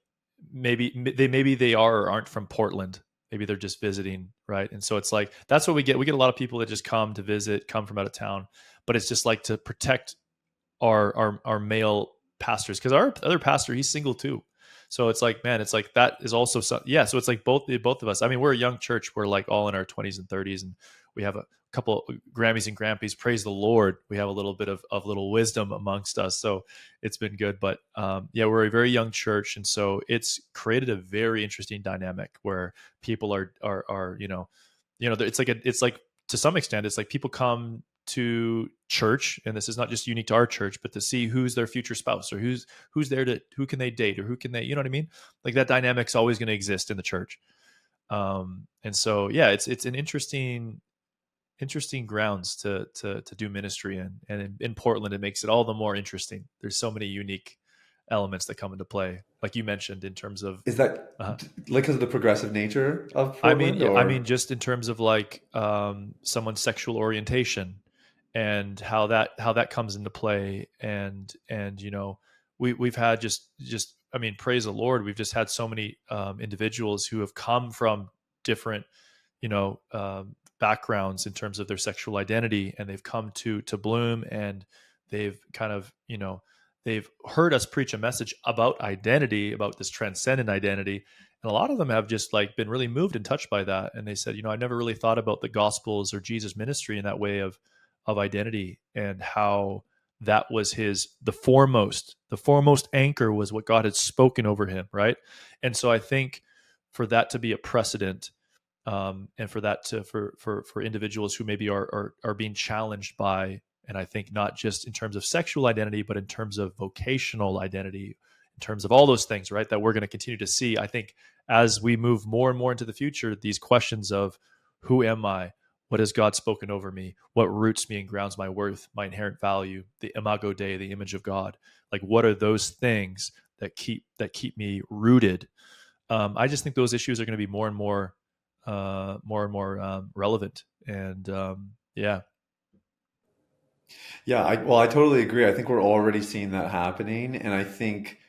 Speaker 2: maybe they are or aren't from Portland, maybe they're just visiting, right? And so it's like, that's what we get a lot of people that just come to visit, come from out of town, but it's just like to protect our male pastors, because our other pastor, he's single too. So it's like, man, it's like that is also so, yeah. So it's like both of us. I mean, we're a young church. We're like all in our 20s and 30s, and we have couple Grammys and Grampies. Praise the Lord, we have a little bit of little wisdom amongst us, so it's been good. But yeah, we're a very young church, and so it's created a very interesting dynamic where people are it's like to some extent it's like people come to church, and this is not just unique to our church, but to see who's their future spouse, or who's there to who can they date, or who can they, you know what I mean? Like that dynamic's always going to exist in the church. And so yeah, it's an interesting grounds to do ministry in, and in Portland it makes it all the more interesting. There's so many unique elements that come into play, like you mentioned, in terms of
Speaker 1: Is that
Speaker 2: uh,
Speaker 1: like because of the progressive nature of
Speaker 2: I mean,
Speaker 1: Portland,
Speaker 2: yeah, I mean,
Speaker 1: or
Speaker 2: just in terms of like someone's sexual orientation, and how that comes into play, and we've had just I mean, praise the Lord, we've just had so many individuals who have come from different backgrounds in terms of their sexual identity, and they've come to bloom, and they've kind of they've heard us preach a message about identity, about this transcendent identity, and a lot of them have just like been really moved and touched by that, and they said, I never really thought about the gospels or Jesus ministry in that way of identity, and how that was the foremost anchor was what God had spoken over him, right? And so I think for that to be a precedent, and for that to for individuals who maybe are being challenged by, and I think not just in terms of sexual identity, but in terms of vocational identity, in terms of all those things, right, that we're going to continue to see. I think as we move more and more into the future, these questions of who am I, what has God spoken over me, what roots me and grounds my worth, my inherent value, the imago Dei, the image of God, like what are those things that keep me rooted? I just think those issues are going to be more and more relevant. And yeah,
Speaker 1: yeah, I totally agree. I think we're already seeing that happening, and I think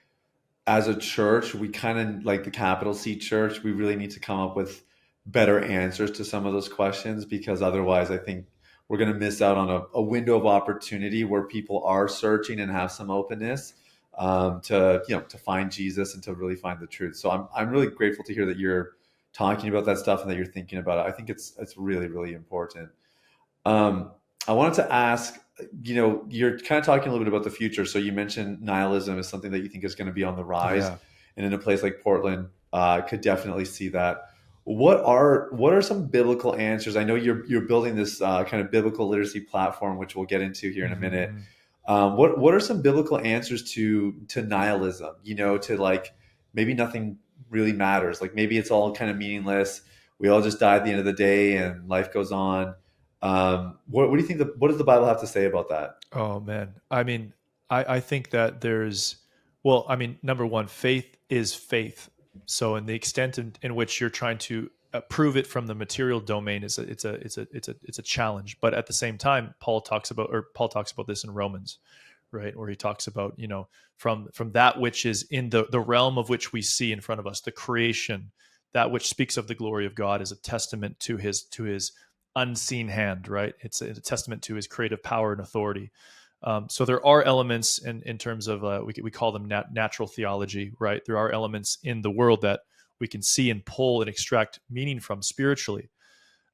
Speaker 1: as a church, we kind of like the capital C church, we really need to come up with better answers to some of those questions, because otherwise, I think we're going to miss out on a window of opportunity where people are searching and have some openness to find Jesus and to really find the truth. So I'm really grateful to hear that you're talking about that stuff and that you're thinking about it. I think it's really really important. Um, I wanted to ask, you're kind of talking a little bit about the future. So you mentioned nihilism is something that you think is going to be on the rise,
Speaker 2: yeah.
Speaker 1: and in a place like Portland, could definitely see that. What are some biblical answers? I know you're building this kind of biblical literacy platform, which we'll get into here in a minute.
Speaker 2: Mm-hmm.
Speaker 1: What are some biblical answers to nihilism? To like maybe nothing really matters. Like maybe it's all kind of meaningless. We all just die at the end of the day, and life goes on. What do you think? What does the Bible have to say about that?
Speaker 2: Oh man, I mean, I think that well, I mean, number one, faith is faith. So, in the extent in which you're trying to prove it from the material domain, it's a challenge. But at the same time, Paul talks about this in Romans, right, where he talks about from that which is in the realm of which we see in front of us, the creation, that which speaks of the glory of God, is a testament to his unseen hand, right? It's a testament to his creative power and authority. So there are elements in terms of we call them natural theology, right? There are elements in the world that we can see and pull and extract meaning from spiritually.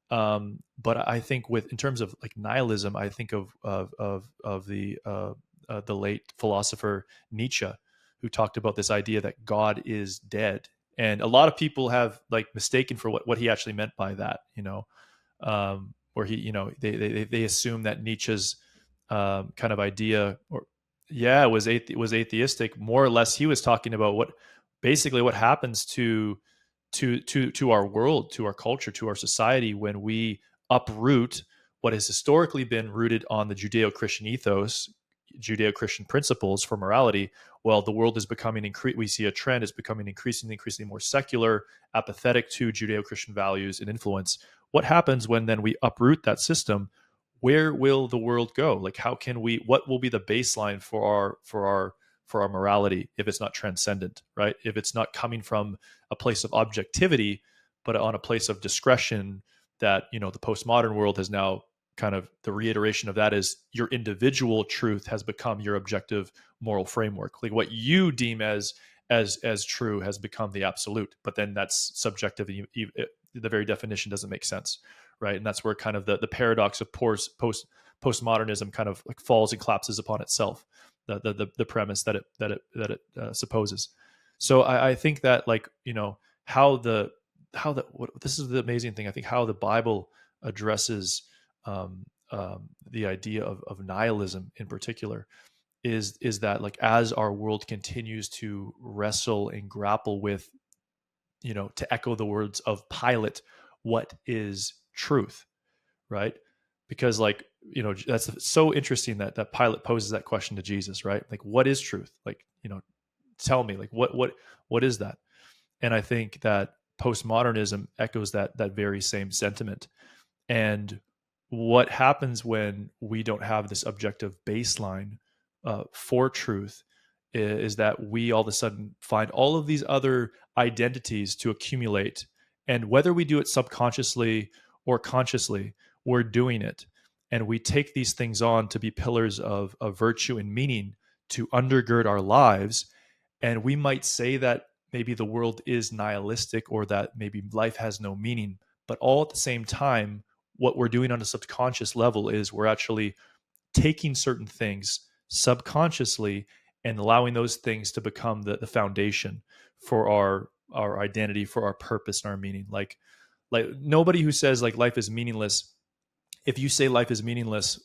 Speaker 2: But I think in terms of like nihilism, I think of the late philosopher Nietzsche, who talked about this idea that God is dead, and a lot of people have like mistaken for what he actually meant by that. Where he, they assume that Nietzsche's kind of idea, or yeah, was atheistic. More or less, he was talking about basically what happens to our world, to our culture, to our society when we uproot what has historically been rooted on the Judeo-Christian ethos, Judeo-Christian principles for morality. Well, the world is becoming we see a trend is becoming increasingly more secular, apathetic to Judeo-Christian values and influence. What happens when then we uproot that system? Where will the world go? Like, what will be the baseline for our morality if it's not transcendent, right? If it's not coming from a place of objectivity, but on a place of discretion, that the postmodern world has now kind of, the reiteration of that is your individual truth has become your objective moral framework. Like what you deem as true has become the absolute, but then that's subjective. The very definition doesn't make sense, right? And that's where kind of the paradox of postmodernism kind of like falls and collapses upon itself. The premise that it supposes. So I think that, like, how the this is the amazing thing. I think how the Bible addresses the idea of nihilism in particular is that, like, as our world continues to wrestle and grapple with, to echo the words of Pilate, what is truth, right? Because, like, that's so interesting that Pilate poses that question to Jesus, right? Like, what is truth? Like, tell me, like, what is that? And I think that postmodernism echoes that very same sentiment. And what happens when we don't have this objective baseline for truth is that we all of a sudden find all of these other identities to accumulate. And whether we do it subconsciously or consciously, we're doing it. And we take these things on to be pillars of virtue and meaning to undergird our lives. And we might say that maybe the world is nihilistic, or that maybe life has no meaning. But all at the same time, what we're doing on a subconscious level is we're actually taking certain things subconsciously and allowing those things to become the foundation for our identity, for our purpose and our meaning. Like nobody who says like life is meaningless, if you say life is meaningless,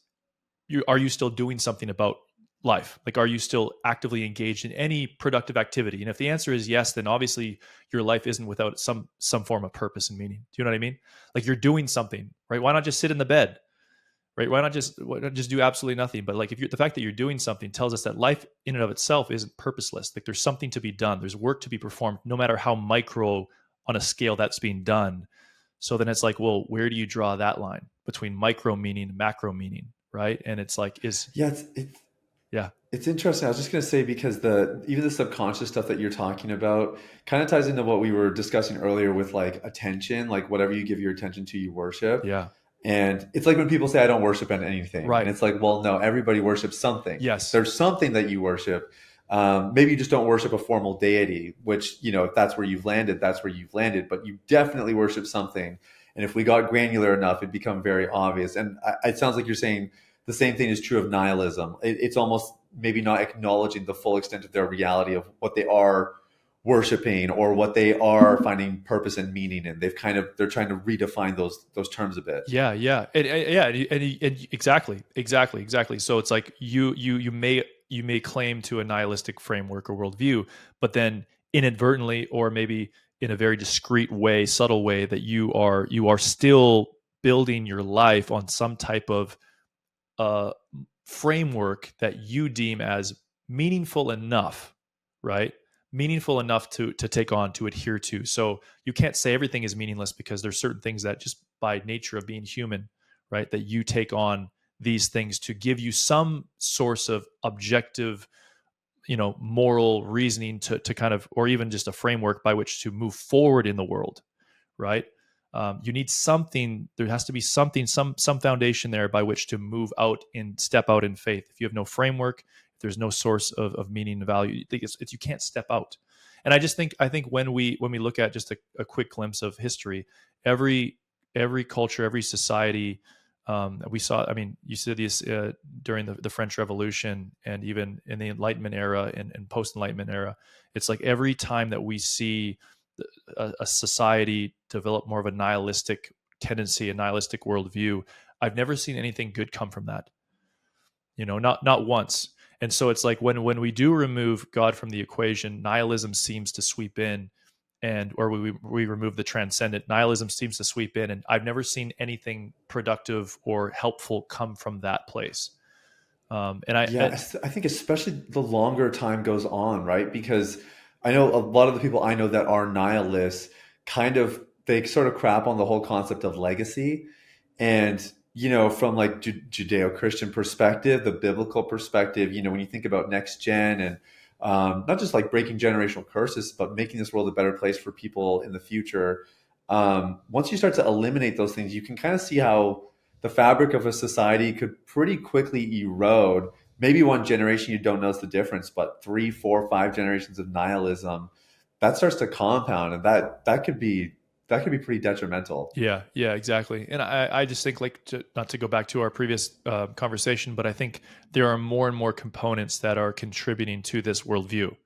Speaker 2: are you still doing something about life? Like, are you still actively engaged in any productive activity? And if the answer is yes, then obviously your life isn't without some form of purpose and meaning. Do you know what I mean? Like, you're doing something, right? Why not just sit in the bed, right? Why not just do absolutely nothing? But like, if you're the fact that you're doing something tells us that life in and of itself isn't purposeless. Like, there's something to be done. There's work to be performed, no matter how micro on a scale that's being done. So then it's like, well, where do you draw that line between micro meaning and macro meaning, right? And it's like,
Speaker 1: Yeah, it's
Speaker 2: yeah,
Speaker 1: it's interesting. I was just going to say, because the even the subconscious stuff that you're talking about kind of ties into what we were discussing earlier with like attention, like whatever you give your attention to, you worship.
Speaker 2: yeah,
Speaker 1: And it's like when people say, I don't worship at anything. And
Speaker 2: right,
Speaker 1: it's like, well, no, everybody worships something.
Speaker 2: yes,
Speaker 1: There's something that you worship. Maybe you just don't worship a formal deity, which, if that's where you've landed, that's where you've landed. But you definitely worship something. And if we got granular enough, it'd become very obvious. And it sounds like you're saying the same thing is true of nihilism. It's almost maybe not acknowledging the full extent of their reality of what they are worshiping or what they are finding purpose and meaning in. They're trying to redefine those terms a bit.
Speaker 2: yeah, yeah, yeah, and exactly. So it's like you may claim to a nihilistic framework or worldview, but then inadvertently, or maybe in a very discreet way, subtle way, that you are still building your life on some type of uh, framework that you deem as meaningful enough, right? Meaningful enough to take on, to adhere to. So you can't say everything is meaningless, because there's certain things that, just by nature of being human, right, that you take on these things to give you some source of objective, moral reasoning to kind of, or even just a framework by which to move forward in the world, right? You need something. There has to be something, some foundation there by which to move out and step out in faith. If you have no framework, if there's no source of meaning and value, you can't step out. And I think when we look at just a quick glimpse of history, every culture, every society, we saw. I mean, you see this during the French Revolution, and even in the Enlightenment era and post Enlightenment era. It's like every time that we see a society develop more of a nihilistic tendency, a nihilistic worldview, I've never seen anything good come from that. Not once. And so it's like when we do remove God from the equation, nihilism seems to sweep in, and or we remove the transcendent, nihilism seems to sweep in, and I've never seen anything productive or helpful come from that place. And
Speaker 1: Yeah, I think especially the longer time goes on, right? Because I know a lot of the people I know that are nihilists kind of they sort of crap on the whole concept of legacy. And, from like Judeo-Christian perspective, the biblical perspective, when you think about next gen and not just like breaking generational curses, but making this world a better place for people in the future. Once you start to eliminate those things, you can kind of see how the fabric of a society could pretty quickly erode. Maybe one generation you don't notice the difference, but three, four, five generations of nihilism, that starts to compound, and that could be pretty detrimental.
Speaker 2: Yeah, yeah, exactly. And I just think, like, not to go back to our previous conversation, but I think there are more and more components that are contributing to this worldview,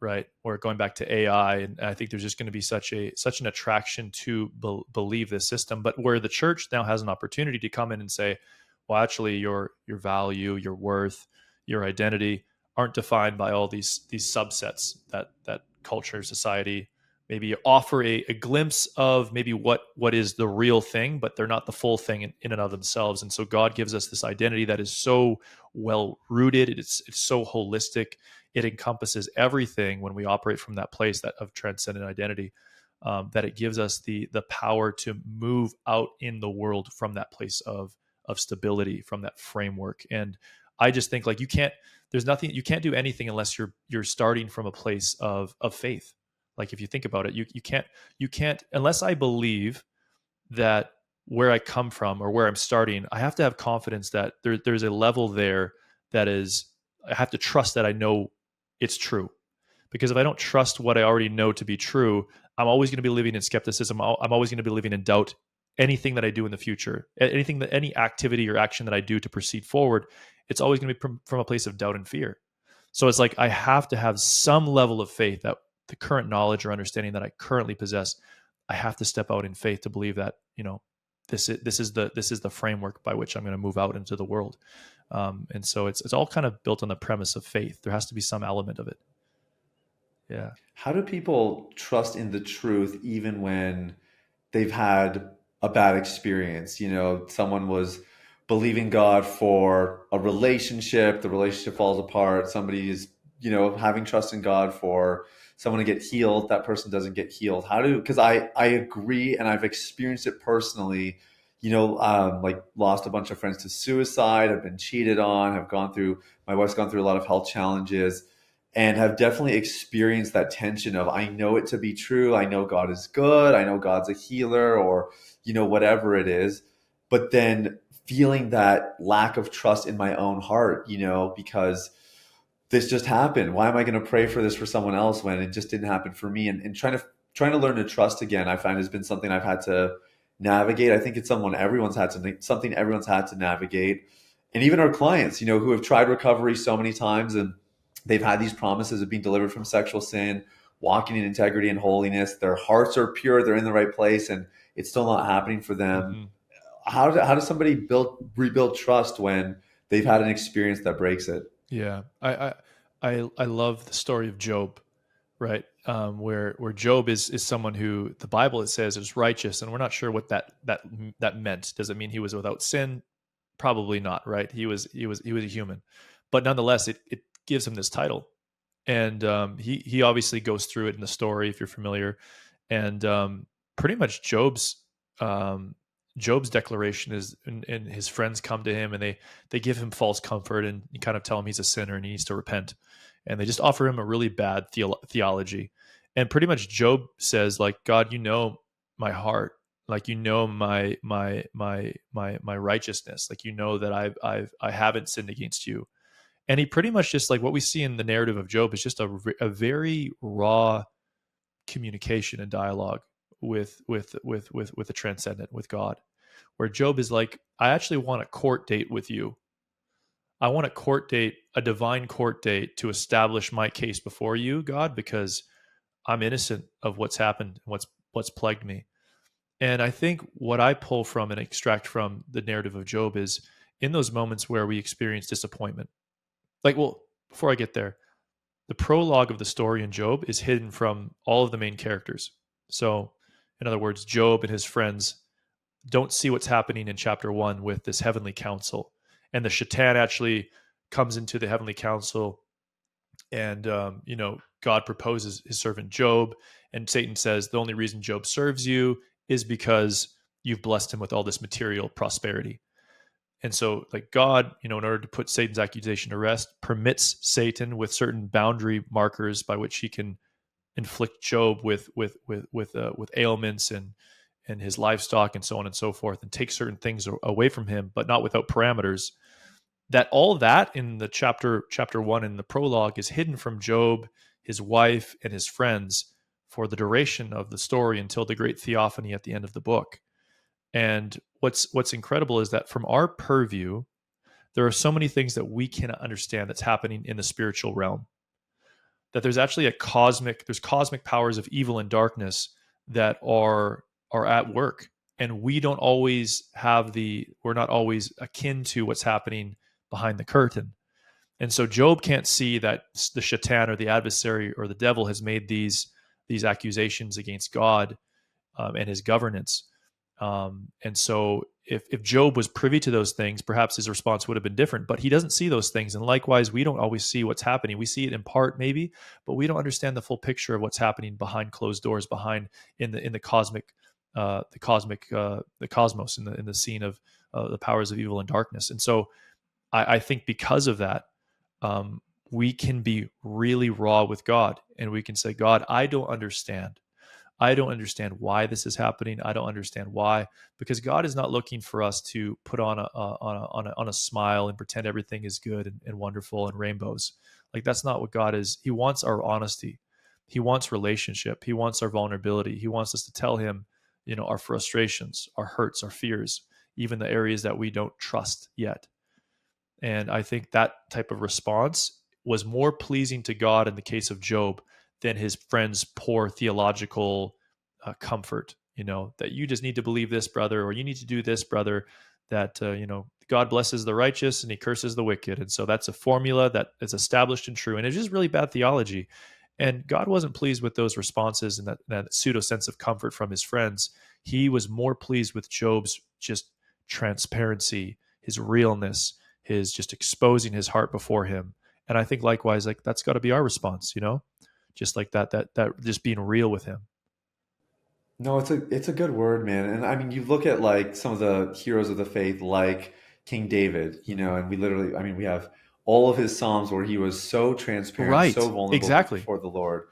Speaker 2: right? Or going back to AI, and I think there's just going to be such an attraction to believe this system, but where the church now has an opportunity to come in and say, well, actually, your value, your worth, your identity aren't defined by all these subsets that culture, society maybe offer a glimpse of maybe what is the real thing, but they're not the full thing in and of themselves. And so God gives us this identity that is so well rooted. It's so holistic. It encompasses everything when we operate from that place that of transcendent identity. That it gives us the power to move out in the world from that place of stability, from that framework. And I just think, like, there's nothing, you can't do anything unless you're starting from a place of faith. Like, if you think about it, you can't unless I believe that where I come from or where I'm starting, I have to have confidence that there's a level there that is, I have to trust that I know it's true. Because if I don't trust what I already know to be true, I'm always going to be living in skepticism. I'm always going to be living in doubt. Anything that I do in the future, any activity or action that I do to proceed forward, it's always going to be from a place of doubt and fear. So it's like I have to have some level of faith that the current knowledge or understanding that I currently possess, I have to step out in faith to believe that, this is the framework by which I'm going to move out into the world. And so it's all kind of built on the premise of faith. There has to be some element of it. Yeah.
Speaker 1: How do people trust in the truth even when they've had a bad experience? You know, someone was believing God for a relationship, the relationship falls apart. Somebody is, having trust in God for someone to get healed, that person doesn't get healed. Because I agree and I've experienced it personally, like lost a bunch of friends to suicide, I've been cheated on, my wife's gone through a lot of health challenges, and have definitely experienced that tension of, I know it to be true, I know God is good, I know God's a healer, or whatever it is, but then feeling that lack of trust in my own heart, because this just happened, why am I going to pray for this for someone else when it just didn't happen for me? And trying to learn to trust again, I find, has been something I've had to navigate. I think it's something everyone's had to navigate. And even our clients, who have tried recovery so many times, and they've had these promises of being delivered from sexual sin, walking in integrity and holiness. Their hearts are pure, they're in the right place, and it's still not happening for them.
Speaker 2: Mm-hmm.
Speaker 1: How does somebody rebuild trust when they've had an experience that breaks it?
Speaker 2: Yeah. I love the story of Job, right? Where Job is someone who the Bible, it says, is righteous, and we're not sure what that meant. Does it mean he was without sin? Probably not, right? He was a human, but nonetheless, it gives him this title, and he obviously goes through it in the story if you're familiar, and pretty much um, Job's declaration is, and his friends come to him and they give him false comfort and kind of tell him he's a sinner and he needs to repent, and they just offer him a really bad theology, and pretty much Job says, like, God, you know my heart, like, you know my righteousness, like, you know that I haven't sinned against you. And he pretty much just, like, what we see in the narrative of Job is just a very raw communication and dialogue with the transcendent, with God, where Job is like, I actually want a court date with you. I want a divine court date to establish my case before you, God, because I'm innocent of what's happened, what's plagued me. And I think what I pull from and extract from the narrative of Job is, in those moments where we experience disappointment. Like, well, before I get there, the prologue of the story in Job is hidden from all of the main characters. So, in other words, Job and his friends don't see what's happening in chapter 1 with this heavenly council. And the Shaitan actually comes into the heavenly council, and God proposes his servant Job, and Satan says the only reason Job serves you is because you've blessed him with all this material prosperity. And so, like, God, in order to put Satan's accusation to rest, permits Satan with certain boundary markers by which he can inflict Job with ailments and his livestock and so on and so forth, and take certain things away from him, but not without parameters. That all that in the chapter 1 in the prologue is hidden from Job, his wife, and his friends for the duration of the story until the great theophany at the end of the book. And what's incredible is that from our purview, there are so many things that we cannot understand that's happening in the spiritual realm. That there's actually there's cosmic powers of evil and darkness that are at work, and we're not always akin to what's happening behind the curtain. And so Job can't see that the shaitan or the adversary or the devil has made these accusations against God, and his governance. And so if Job was privy to those things, perhaps his response would have been different, but he doesn't see those things. And likewise, we don't always see what's happening. We see it in part maybe, but we don't understand the full picture of what's happening behind closed doors, behind in the cosmos, in the scene of the powers of evil and darkness. And so I think because of that, we can be really raw with God, and we can say, God, I don't understand. I don't understand why this is happening. I don't understand why, because God is not looking for us to put on a smile and pretend everything is good and wonderful and rainbows. Like, that's not what God is. He wants our honesty. He wants relationship. He wants our vulnerability. He wants us to tell him, our frustrations, our hurts, our fears, even the areas that we don't trust yet. And I think that type of response was more pleasing to God in the case of Job than his friend's poor theological comfort, that you just need to believe this, brother, or you need to do this, brother, that, God blesses the righteous and he curses the wicked. And so that's a formula that is established and true. And it's just really bad theology. And God wasn't pleased with those responses and that pseudo sense of comfort from his friends. He was more pleased with Job's just transparency, his realness, his just exposing his heart before him. And I think likewise, like, that's got to be our response, just like that just being real with him.
Speaker 1: No, it's a good word, man. And I mean, you look at like some of the heroes of the faith, like King David, and we literally, I mean, we have all of his Psalms where he was so transparent, so
Speaker 2: Right.
Speaker 1: vulnerable
Speaker 2: Exactly.
Speaker 1: before the Lord,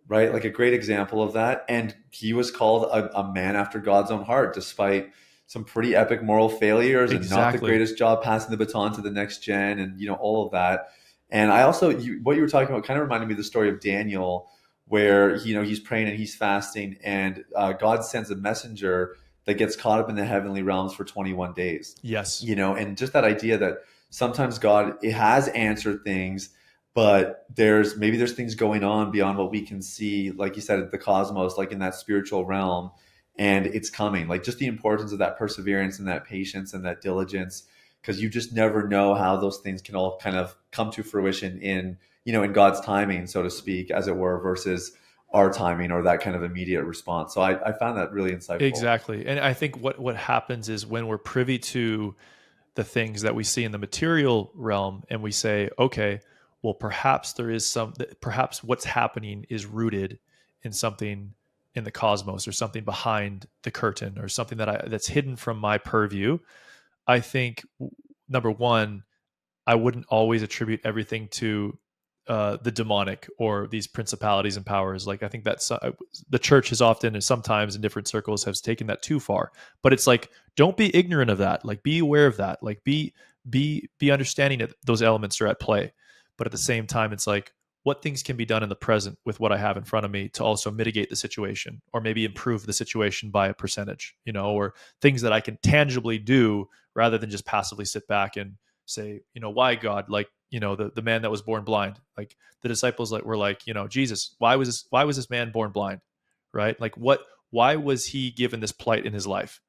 Speaker 1: right? Like a great example of that. And he was called a man after God's own heart, despite some pretty epic moral failures and not the
Speaker 2: Exactly.
Speaker 1: greatest job passing the baton to the next gen, and all of that. And I also, what you were talking about kind of reminded me of the story of Daniel, where he's praying and he's fasting, and God sends a messenger that gets caught up in the heavenly realms for 21 days.
Speaker 2: Yes.
Speaker 1: And just that idea that sometimes God, it has answered things, but there's things going on beyond what we can see, like you said, the cosmos, like in that spiritual realm, and it's coming. Like, just the importance of that perseverance and that patience and that diligence, because you just never know how those things can all kind of come to fruition in God's timing, so to speak, as it were, versus our timing or that kind of immediate response. So I found that really insightful.
Speaker 2: Exactly. And I think what happens is when we're privy to the things that we see in the material realm and we say, okay, well, perhaps what's happening is rooted in something in the cosmos or something behind the curtain or something that's hidden from my purview. I think, number one, I wouldn't always attribute everything to the demonic or these principalities and powers. Like, I think that's the church has often and sometimes in different circles has taken that too far. But it's like, don't be ignorant of that. Like, be aware of that. Like, be understanding that those elements are at play. But at the same time, it's like, what things can be done in the present with what I have in front of me to also mitigate the situation or maybe improve the situation by a percentage, or things that I can tangibly do rather than just passively sit back and say, why, God? Like, the man that was born blind, like the disciples were like, Jesus, why was this man born blind? Right? Like, why was he given this plight in his life?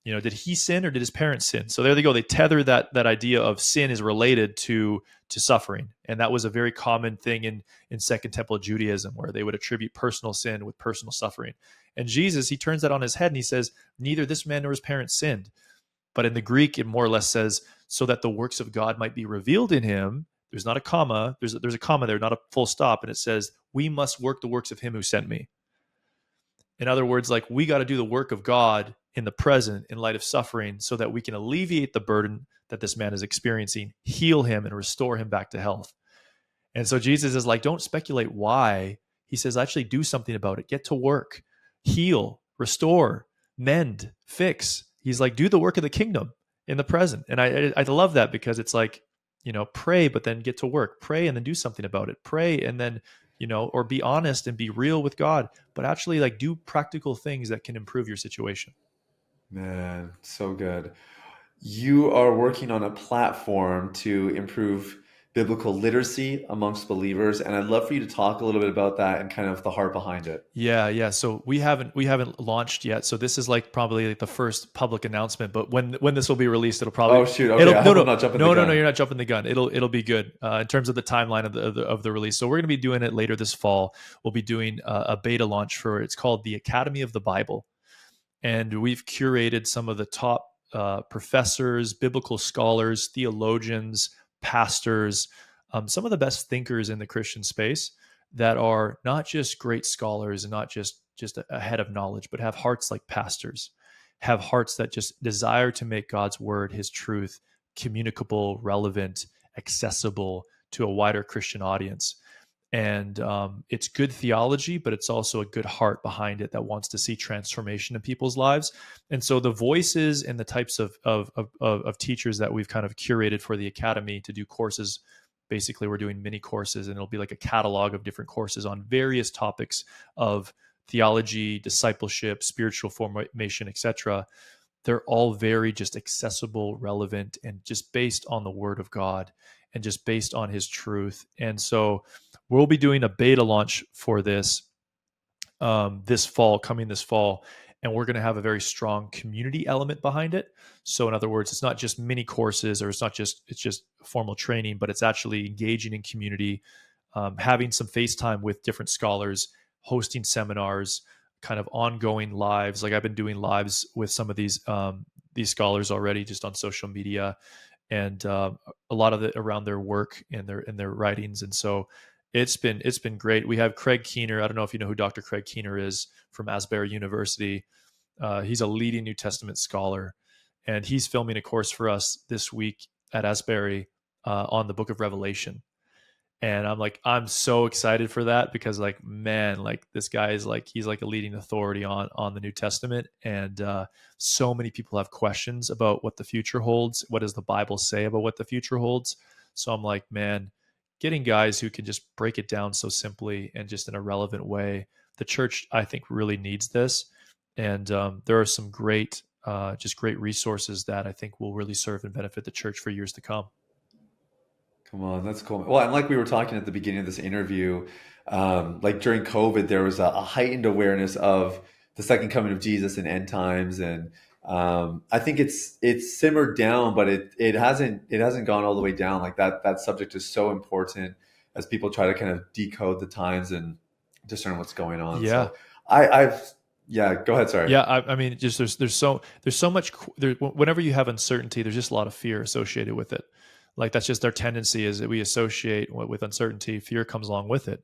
Speaker 2: Did he sin or did his parents sin? So there they go. They tether that idea of sin is related to suffering. And that was a very common thing in Second Temple Judaism, where they would attribute personal sin with personal suffering. And Jesus, he turns that on his head and he says, neither this man nor his parents sinned. But in the Greek, it more or less says, so that the works of God might be revealed in him. There's not a comma. There's a comma there, not a full stop. And it says, we must work the works of him who sent me. In other words, like, we got to do the work of God in the present in light of suffering so that we can alleviate the burden that this man is experiencing, heal him, and restore him back to health. And so Jesus is like, don't speculate why. He says, actually do something about it. Get to work, heal, restore, mend, fix. He's like, do the work of the kingdom in the present. And I love that, because it's like, pray, but then get to work. Pray and then do something about it. Pray and then or be honest and be real with God, but actually like do practical things that can improve your situation.
Speaker 1: Man, so good. You are working on a platform to improve biblical literacy amongst believers, and I'd love for you to talk a little bit about that and kind of the heart behind it.
Speaker 2: Yeah. So we haven't launched yet. So this is like probably like the first public announcement. But when this will be released, it'll probably
Speaker 1: Oh shoot, okay,
Speaker 2: it'll
Speaker 1: I
Speaker 2: no
Speaker 1: hope I'm
Speaker 2: no
Speaker 1: not jumping the
Speaker 2: no.
Speaker 1: gun.
Speaker 2: You're not jumping the gun. It'll be good in terms of the timeline of the release. So we're going to be doing it later this fall. We'll be doing a beta launch for it's called the Academy of the Bible, and we've curated some of the top professors, biblical scholars, theologians, pastors, some of the best thinkers in the Christian space that are not just great scholars and not just a head of knowledge, but have hearts like pastors, have hearts that just desire to make God's word, His truth, communicable, relevant, accessible to a wider Christian audience. And it's good theology, but it's also a good heart behind it that wants to see transformation in people's lives. And so the voices and the types of teachers that we've kind of curated for the academy to do courses, basically we're doing mini courses, and it'll be like a catalog of different courses on various topics of theology, discipleship, spiritual formation, etc. They're all very just accessible, relevant, and just based on the word of God and just based on His truth. And so we'll be doing a beta launch for this coming this fall, and we're going to have a very strong community element behind it. So in other words, it's not just mini courses, or it's just formal training, but it's actually engaging in community, having some FaceTime with different scholars, hosting seminars, kind of ongoing lives. Like I've been doing lives with some of these scholars already, just on social media, and a lot of it around their work and their writings. And so it's been great. We have Craig Keener. I don't know if you know who Dr. Craig Keener is, from Asbury University. He's a leading New Testament scholar, and he's filming a course for us this week at Asbury on the Book of Revelation. And I'm so excited for that, because like, man, like this guy is like, he's like a leading authority on the New Testament. And so many people have questions about what the future holds. What does the Bible say about what the future holds? So I'm like, man, getting guys who can just break it down so simply and just in a relevant way. The church, I think, really needs this. And there are some just great resources that I think will really serve and benefit the church for years to come.
Speaker 1: Come on, that's cool. Well, and like we were talking at the beginning of this interview, like during COVID, there was a heightened awareness of the second coming of Jesus and end times, and I think it's simmered down, but it hasn't gone all the way down. Like that subject is so important as people try to kind of decode the times and discern what's going on.
Speaker 2: Yeah.
Speaker 1: So I've yeah, go ahead. Sorry.
Speaker 2: Yeah, I mean, just there's so much. Whenever you have uncertainty, there's just a lot of fear associated with it. Like that's just our tendency, is that we associate with uncertainty. Fear comes along with it,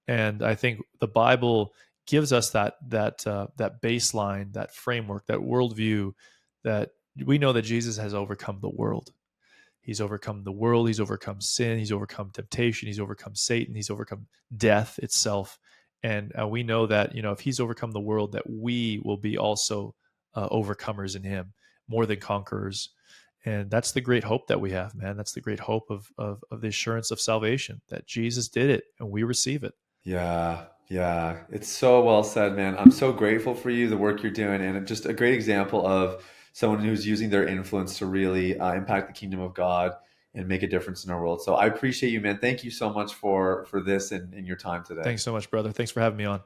Speaker 2: and I think the Bible gives us that baseline, that framework, that worldview, that we know that Jesus has overcome the world. He's overcome the world. He's overcome sin. He's overcome temptation. He's overcome Satan. He's overcome death itself. And we know that, if he's overcome the world, that we will be also overcomers in him, more than conquerors. And that's the great hope that we have, man. That's the great hope of the assurance of salvation, that Jesus did it and we receive it.
Speaker 1: Yeah, yeah. It's so well said, man. I'm so grateful for you, the work you're doing, and just a great example of someone who's using their influence to really impact the kingdom of God and make a difference in our world. So I appreciate you, man. Thank you so much for this and your time today.
Speaker 2: Thanks so much, brother. Thanks for having me on.